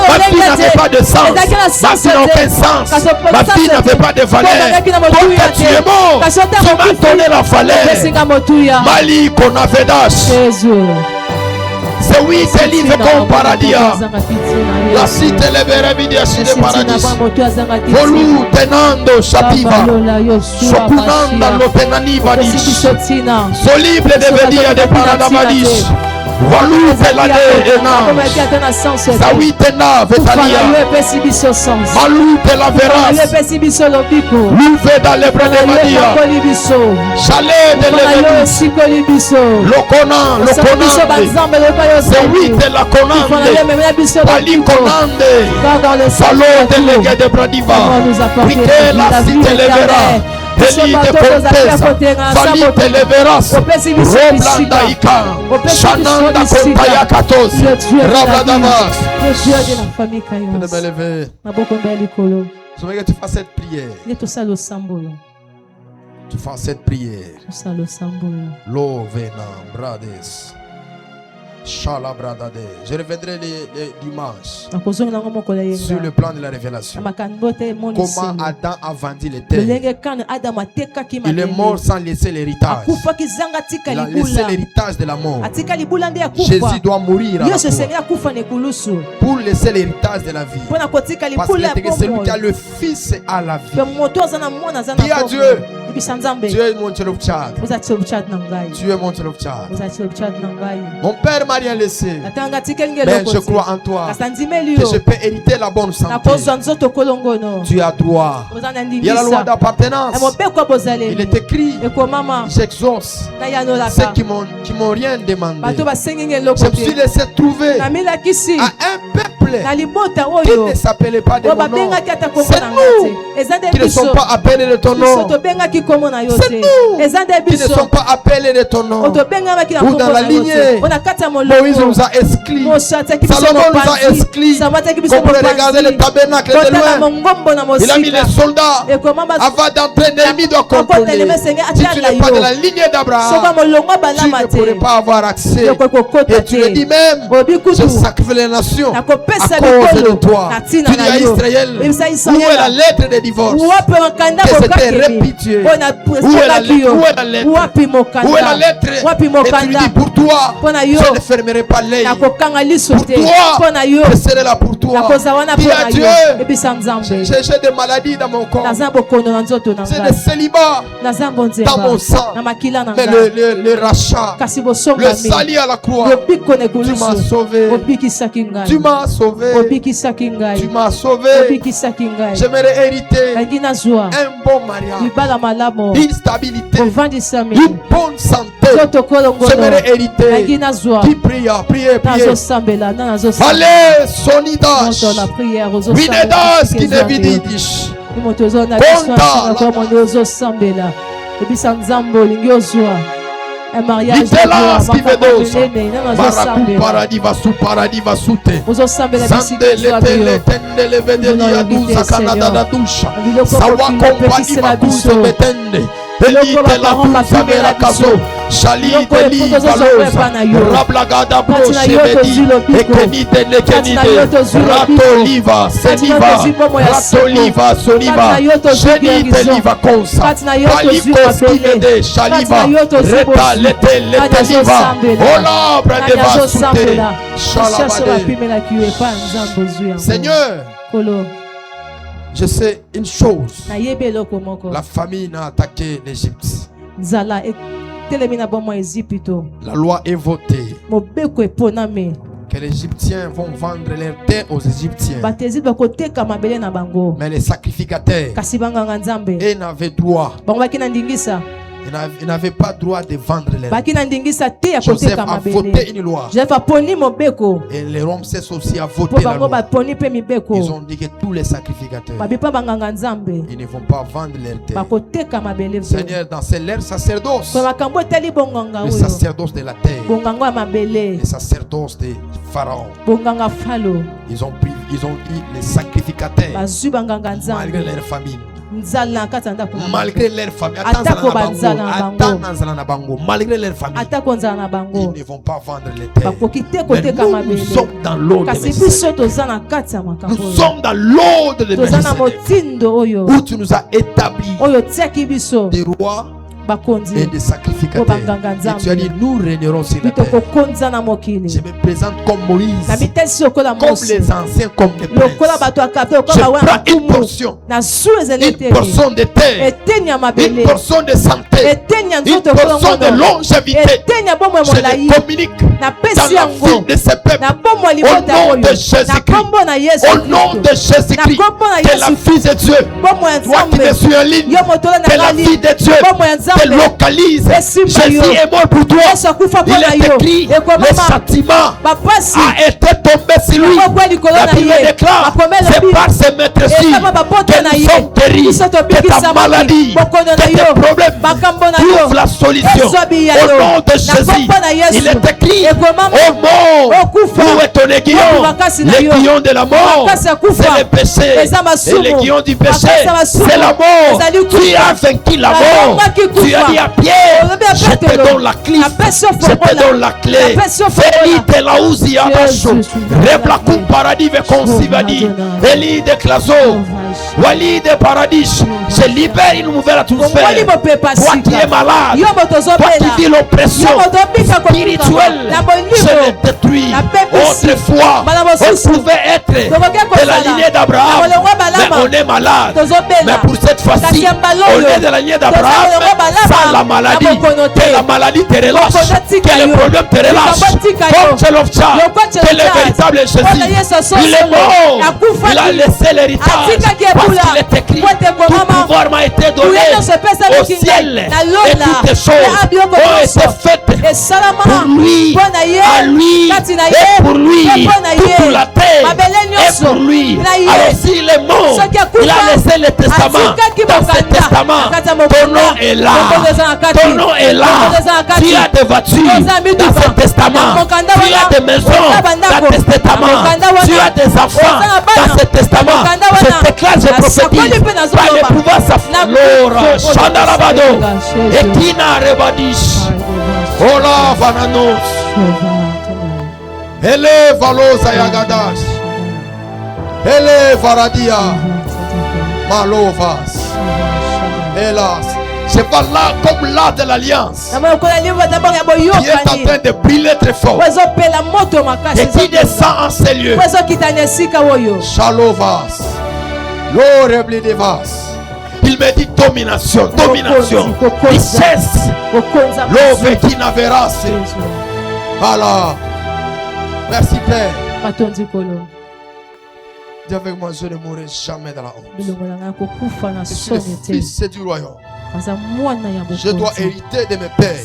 Ma fille n'avait pas de sens. Ma fille n'a aucun sens. Ma fille n'avait pas de valeur. Quand tu es mort, tu m'as donné la valeur. Mali qu'on avait d'âge. C'est oui, c'est livre comme paradis. La cité leveré vidia cité paradis. Volu tenando shapiva. Sokunanda lotenani vadish. Solible de vedia de paradamadish. Volu velade ena. Sawi tena vetalia. Malu de la veras. Louve dans les bras de Madia. Chalet de l'église. Lokona, lokona. C'est oui de la conande. Pali conande. Salon délégué de Bradiva. Prité la cité levera. Eli de Pontesa, Fali de Leveras, Roblanda Ika, Shananda Kontaya Katos, Rabladavas. Je vais me lever. Je veux que tu fasses cette prière. Tu fasses cette prière. Lo venam brades. Je reviendrai les dimanches sur le plan de la révélation. Comment Adam a vendu les terres. Il est mort sans laisser l'héritage. Il a laissé l'héritage de la mort. Jésus doit mourir à la croix pour laisser l'héritage de la vie. Parce qu'il est celui qui a le Fils à la vie. Dis à Dieu, tu es mon Tchelopchad. Tu es mon Tchelopchad. Mon père m'a rien laissé, mais je crois en toi que je peux hériter la bonne santé. Tu as droit. Il y a la loi d'appartenance. Il est écrit, j'exauce ceux qui m'ont rien demandé. Je me suis laissé trouver à un peuple qui ne s'appelait pas de mon nom. C'est nous qui ne sommes pas appelés de ton nom. C'est nous qui ne sommes pas appelés de ton nom. Ou dans la lignée, Moïse nous a exclus. Salomon nous a exclus. Comme pour regarder le tabernacle de loin. Il a mis les soldats avant d'entrer. Néhémie doit contrôler. Si tu n'es pas de la lignée d'Abraham, tu ne pourrais pas avoir accès. Et tu le dis même, je sacrifie les nations à cause de toi. Tu dis à Israël, où est la lettre de divorce que c'était répétué? Où est la lettre? Où est la lettre? Et tu lui dis, pour toi, je ne fermerai pas l'œil. Pour toi, je serai là pour toi. Dis à Dieu, j'ai des maladies dans mon corps. C'est des célibats dans mon sang. Mais le rachat, le sali à la croix, tu m'as sauvé. Tu m'as sauvé. Tu m'as sauvé. J'aimerais hériter un bon mariage, une stabilité, une bonne santé. J'aimerais hériter. Qui prie, allez, sonidash, winedash, qui ne vididish, un mariage qui veut paradis va sous paradis va sous te. Sande le tende le vedelia douza canada da doucha. Sawa compagnie va douce betende. Elite la Bunza la Kazo. Shali de li Valoza. Rablagada Bro Shebedi. Ekenite Nekenite. Rato Liva. Seniva. Rato Liva. Soniva. Shenite Liva Konsa. Palikos Kinede. Shaliva. Reta Lete Lete Liva. Ola Bradeva Sute. Shalabade. Seigneur, je sais une chose. La famine a attaqué l'Égypte. La loi est votée que les Égyptiens vont vendre leurs terres aux Égyptiens. Mais les sacrificateurs n'avaient droit. Ils n'avaient pas droit de vendre les terres. Joseph a voté une loi. Et les Ramsès aussi a voté la loi. Ils ont dit que tous les sacrificateurs, ils ne vont pas vendre les terres. Seigneur, dans leur sacerdoce, le sacerdoce de la terre, le sacerdoce de Pharaon, ils ont dit les sacrificateurs, malgré leur famille, malgré leur famille, malgré leur famille, ils ne vont pas vendre les terres. Mais nous sommes dans l'ordre de Melchizedek. Nous sommes dans l'ordre de Melchizedek, où tu nous as établi des rois et des sacrificateurs. Et tu as dit, nous régnerons sur la terre. Je me présente comme Moïse, comme les anciens, comme les princes. Je prends une portion de terre, une portion de santé, une portion de longévité. Je les communique dans la vie de ces peuples. Au nom de Jésus-Christ, au nom de Jésus-Christ, que la vie de Dieu, toi qui me suis en ligne, que la vie de Dieu te localise. Jésus est mort pour toi. Il est écrit, le châtiment a été tombé sur lui. La Bible déclare, c'est par ces maîtresses que nous sommes guéris, que ta maladie, que tes problèmes trouvent la solution. Au nom de Jésus, il est écrit, oh mort, où est ton aiguillon? L'aiguillon de la mort, c'est le péché. Et l'aiguillon du péché, c'est la mort. Tu as vaincu la mort. Tu as dit à Pierre, je te donne la clé. Je te donne la clé. Feli de la Uzi Abasho. Reblaku paradis ve consivadi. Eli de Clazo. Wali de paradis. Je libère une nouvelle atmosphère. Toi qui es malade, toi qui vis l'oppression spirituelle, je le détruis. Autrefois, on pouvait être de la lignée d'Abraham, mais on est malade. Mais pour cette fois-ci, on est de la lignée d'Abraham sans la maladie. Que la maladie te relâche, que le problème te relâche. Comme Tchelofcha, que le véritable Jésus, il est mort, il a laissé l'héritage parce qu'il est écrit, tout pouvoir m'a été donné au ciel et toutes les choses ont été faites pour lui, à lui et pour lui, toute la terre et pour lui. Alors s'il est mort, il a laissé le testament. Dans ce testament, ton nom est là, ton nom est là. Tu as des voitures dans ce testament, tu as des maisons dans ce testament, tu as des enfants dans ce testament. Je déclare, je prophétise par le pouvoir Lora Shandarabado et Kina Rebadish Ola Vananos Ele Valosa Yagadash Ele Varadia Malovas Hélas. C'est pas là comme là de l'alliance qui est en train de brûler très fort et qui descend en ces lieux. Shalovas Loreblidevas. Il me dit domination, domination, richesse, l'ove qui n'avera. Voilà. Merci Père. Dis avec moi, je ne mourrai jamais dans la honte. Je suis le fils du royaume. Je dois hériter de mes pères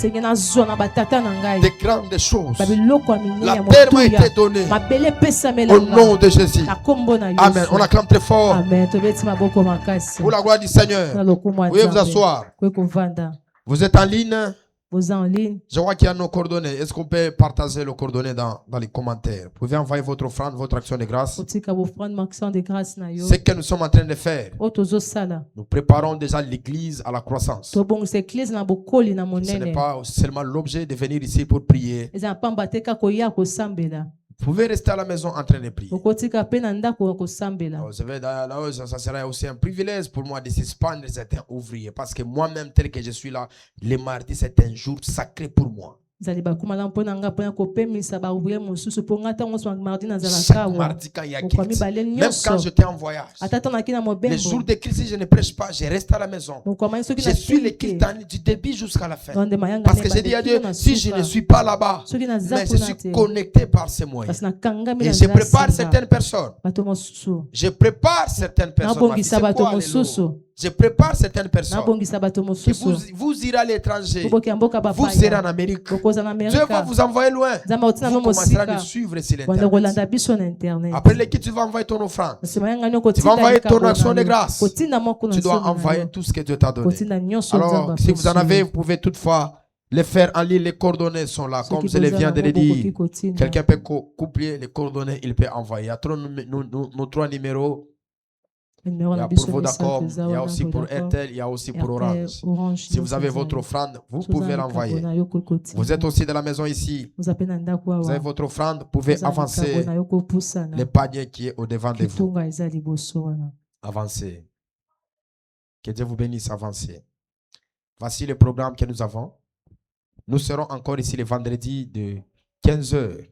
des grandes choses. La terre m'a été donnée au nom de Jésus. Amen. On acclame très fort. Pour la gloire du Seigneur. Vous pouvez vous asseoir. Vous êtes en ligne. en ligne. Je vois qu'il y a nos coordonnées. Est-ce qu'on peut partager les coordonnées dans les commentaires? Vous pouvez envoyer votre offrande, votre action de grâce. Ce que nous sommes en train de faire. Nous préparons déjà l'église à la croissance. Ce n'est pas seulement l'objet de venir ici pour prier. Vous pouvez rester à la maison en train de prier. Ça sera aussi un privilège pour moi de suspendre certains ouvriers. Parce que moi-même, tel que je suis là, les mardis, c'est un jour sacré pour moi. Chaque mardi, quand il y a culte, même quand j'étais en voyage, les jours de culte, si je ne prêche pas, je reste à la maison. Je suis le culte du début jusqu'à la fin. Parce que j'ai dit à Dieu, si je ne suis pas là-bas, mais je suis connecté par ces moyens. Et je prépare certaines personnes. Je prépare certaines personnes. Je prépare certaines personnes. Vous irez à l'étranger. Vous serez en Amérique. Dieu va vous envoyer loin. Vous commencerez à nous suivre sur Internet. Après l'équipe, tu vas envoyer ton offrande. Tu vas envoyer ton action de grâce. Tu dois envoyer tout ce que Dieu t'a donné. Alors, si vous en avez, vous pouvez toutefois les faire en ligne. Les coordonnées sont là, comme je les viens de le dire. Quelqu'un peut copier les coordonnées, il peut envoyer. Il y a nos 3 numéros. Il y a pour Vodacom, il y a aussi pour Airtel, il y a aussi pour Orange. Si vous avez votre offrande, vous pouvez l'envoyer. Vous êtes aussi de la maison ici. Vous avez votre offrande, vous pouvez avancer le panier qui est au devant de vous. Avancez. Que Dieu vous bénisse, avancez. Voici le programme que nous avons. Nous serons encore ici le vendredi de 15h.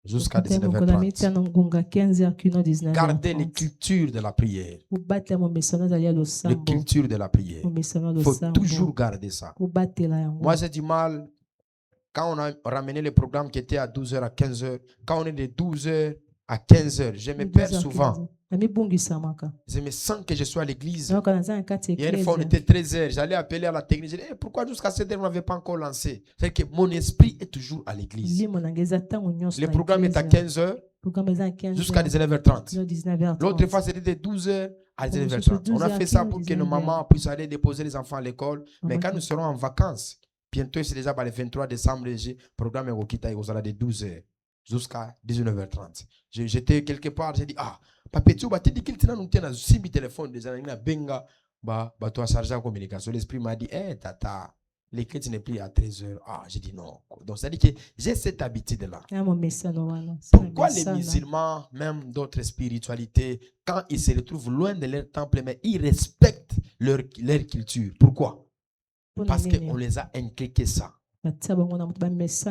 Jusqu'à 19h30. Gardez les cultures de la prière. Les cultures de la prière. Il faut toujours garder ça. Moi, j'ai du mal. Quand on a ramené le programme qui était à 12h à 15h, quand on est de 12h à 15h, je me perds souvent. Je me sens que je suis à l'église. Il y a une fois, on était 13h. J'allais appeler à la technique. Je dis, pourquoi jusqu'à 7h, on n'avait pas encore lancé? C'est que mon esprit est toujours à l'église. Le programme est à 15h jusqu'à 19h30. L'autre fois, c'était de 12h à 19h30. On a fait ça pour que nos mamans puissent aller déposer les enfants à l'école. Mais quand nous serons en vacances, bientôt, c'est déjà le 23 décembre, le programme est au Kita, il sera de 12h jusqu'à 19h30. J'étais quelque part, j'ai dit, papa, tu vas te dire qu'il tient un téléphone, des années, benga, tu as chargé en communication. L'esprit m'a dit, tata, l'écrit n'est plus à 13h. J'ai dit non. Donc, ça dit que j'ai cette habitude-là. Pourquoi les musulmans, même d'autres spiritualités, quand ils se retrouvent loin de leur temple, mais ils respectent leur culture? Pourquoi? Parce qu'on les a inculqué ça.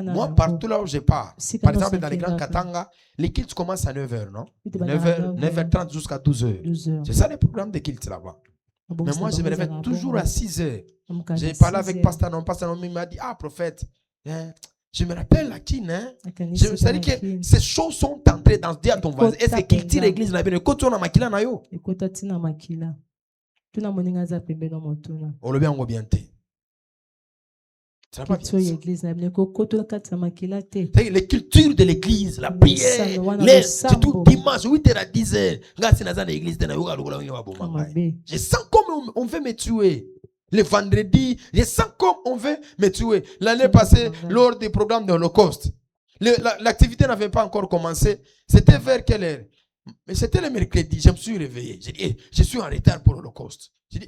Moi, partout là où je pars, par exemple dans les grands Katanga, les cultes commencent à 9h, non? 9h30 jusqu'à 12h. C'est ça le programme de cultes là-bas. Mais moi, je me réveille toujours à 6h. J'ai parlé avec Pasteur Non. Pasteur Non, il m'a dit, prophète, je me rappelle la Kin, c'est-à-dire que ces choses sont entrées dans ce dire à ton voisin. Est-ce qu'il tire l'église là? Quand on a makila na yo. On le bien, on bien. Les cultures de l'église, la prière, c'est tout dimanche, 8h à 10h. Je sens comme on veut me tuer. Le vendredi, je sens comme on veut me tuer. L'année passée, lors des programmes de l'Holocauste, l'activité n'avait pas encore commencé. C'était vers quelle heure? Mais c'était le mercredi, je me suis réveillé. J'ai dit, je suis en retard pour l'Holocauste. J'ai dit,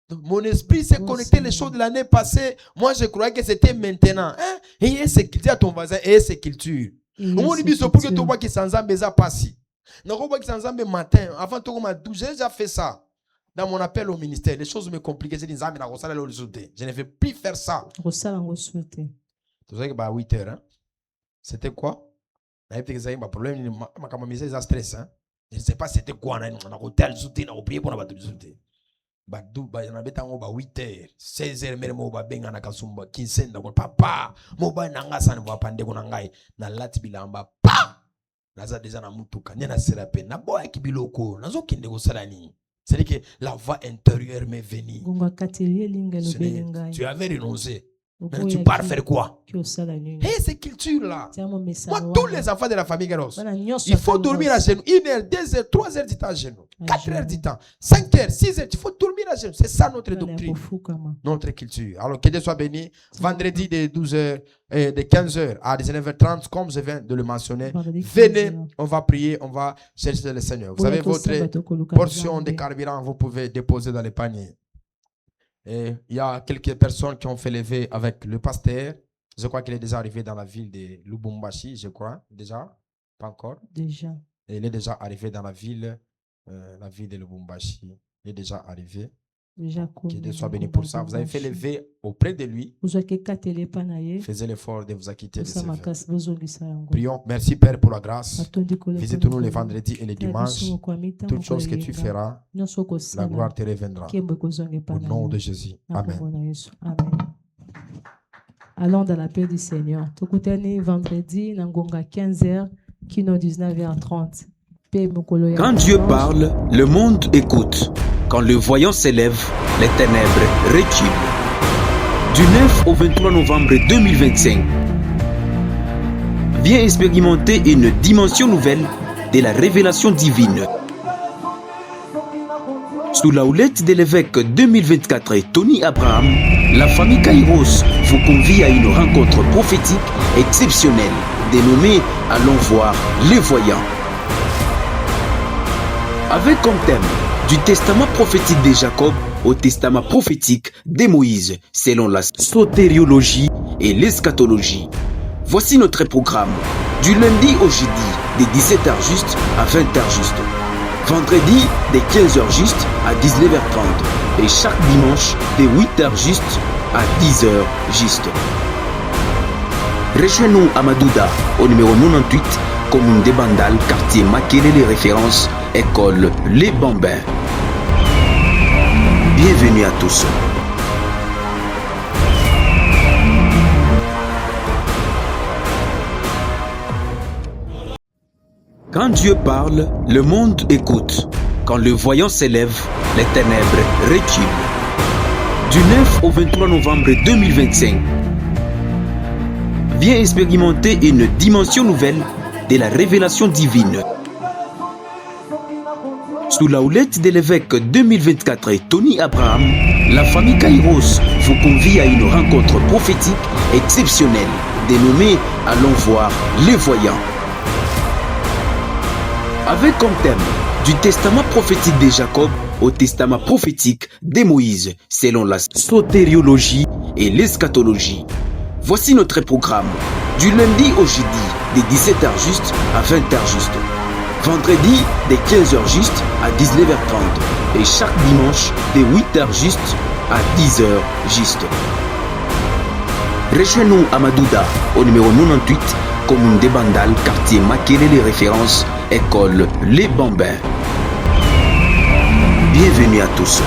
donc, mon esprit s'est connecté les choses de l'année passée. Moi, je croyais que c'était maintenant. Et c'est qu'il dit à ton voisin, et c'est culture. On dit, c'est pour que tu vois que sans zambé, ça passe. Non, on voit que sans zambé matin, avant tout, j'ai déjà fait ça. Dans mon appel au ministère, les choses me compliquaient. J'ai dit, je ne vais plus faire ça. Tu sais que, 8h, c'était quoi? Il y a un problème, je ne sais pas c'était quoi. On a hôtel, on a prié pour la Badou ba na beta ngo ba 8h 16h mere mo ba benga na kasumba kinsenda ko papa mo ba nanga sana ba pande ko ngai na lati bilamba pa naza deja na mutuka nyana serape na boya kibiloko nazo kinde ko salani. C'est que la voix intérieure m'est venue. Tu avais renoncé. Mais tu pars faire quoi? Ces cultures-là. Moi, tous les enfants de la famille Garos, il faut dormir à genoux. 1 heure, 2 heures, 3 heures du temps à genoux. 4 heures du temps. 5 heures, 6 heures. Il faut dormir à genoux. C'est ça notre doctrine. Notre culture. Alors que Dieu soit béni. Vendredi de 12h, de 15h à 19h30, comme je viens de le mentionner. Venez, on va prier, on va chercher le Seigneur. Vous avez votre portion de carburant, vous pouvez déposer dans les paniers. Et il y a quelques personnes qui ont fait lever avec le pasteur. Je crois qu'il est déjà arrivé dans la ville de Lubumbashi, je crois. Déjà? Pas encore? Déjà. Et il est déjà arrivé dans la ville de Lubumbashi. Il est déjà arrivé. Que Dieu soit béni pour ça. Vous avez fait lever auprès de lui. Faisez l'effort de vous acquitter de ses vœux. Prions. Merci Père pour la grâce. Visite-nous les vendredis et les dimanches. Toutes choses que tu feras, la gloire te reviendra. Au nom de Jésus. Amen. Allons dans la paix du Seigneur. Tout vendredi, Nangonga 15h, Kino 19h30. Quand Dieu parle, le monde écoute. Quand le voyant s'élève, les ténèbres reculent. Du 9 au 23 novembre 2025, viens expérimenter une dimension nouvelle de la révélation divine. Sous la houlette de l'évêque 2024 Tony Abraham, la famille Kairos vous convie à une rencontre prophétique exceptionnelle dénommée « Allons voir les voyants ». Avec comme thème du testament prophétique de Jacob au testament prophétique de Moïse, selon la sotériologie et l'eschatologie. Voici notre programme. Du lundi au jeudi, de 17h juste à 20h juste. Vendredi, de 15h juste à 19h30. Et chaque dimanche, de 8h juste à 10h juste. Rejoignez-nous à Madouda, au numéro 98, commune de Bandal, quartier Makelele référence, école Les Bambins. Bienvenue à tous. Quand Dieu parle, le monde écoute. Quand le voyant s'élève, les ténèbres reculent. Du 9 au 23 novembre 2025, viens expérimenter une dimension nouvelle de la révélation divine. Sous la houlette de l'évêque 2024 Tony Abraham, la famille Kairos vous convie à une rencontre prophétique exceptionnelle dénommée « Allons voir les voyants ». Avec comme thème du testament prophétique de Jacob au testament prophétique de Moïse, selon la sotériologie et l'eschatologie. Voici notre programme. Du lundi au jeudi, de 17h juste à 20h juste. Vendredi, de 15h juste à 19h30. Et chaque dimanche, de 8h juste à 10h juste. Rejoignez-nous à Madouda, au numéro 98, commune de Bandal, quartier Makelele référence, école Les Bambins. Bienvenue à tous.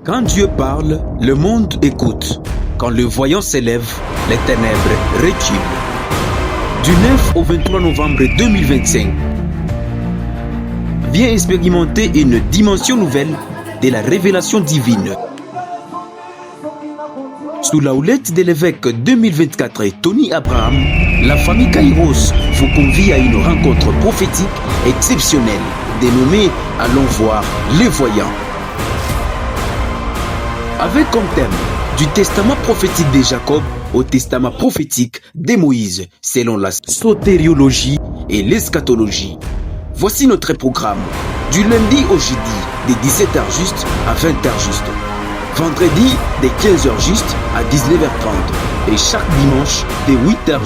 Quand Dieu parle, le monde écoute. Quand le voyant s'élève, les ténèbres reculent. Du 9 au 23 novembre 2025, viens expérimenter une dimension nouvelle de la révélation divine. Sous la houlette de l'évêque 2024 Tony Abraham, la famille Kairos vous convie à une rencontre prophétique exceptionnelle dénommée « Allons voir les voyants ». Avec comme thème du testament prophétique de Jacob au testament prophétique de Moïse, selon la sotériologie et l'eschatologie. Voici notre programme. Du lundi au jeudi, de 17h juste à 20h juste. Vendredi, de 15h juste à 19h30. Et chaque dimanche, de 8h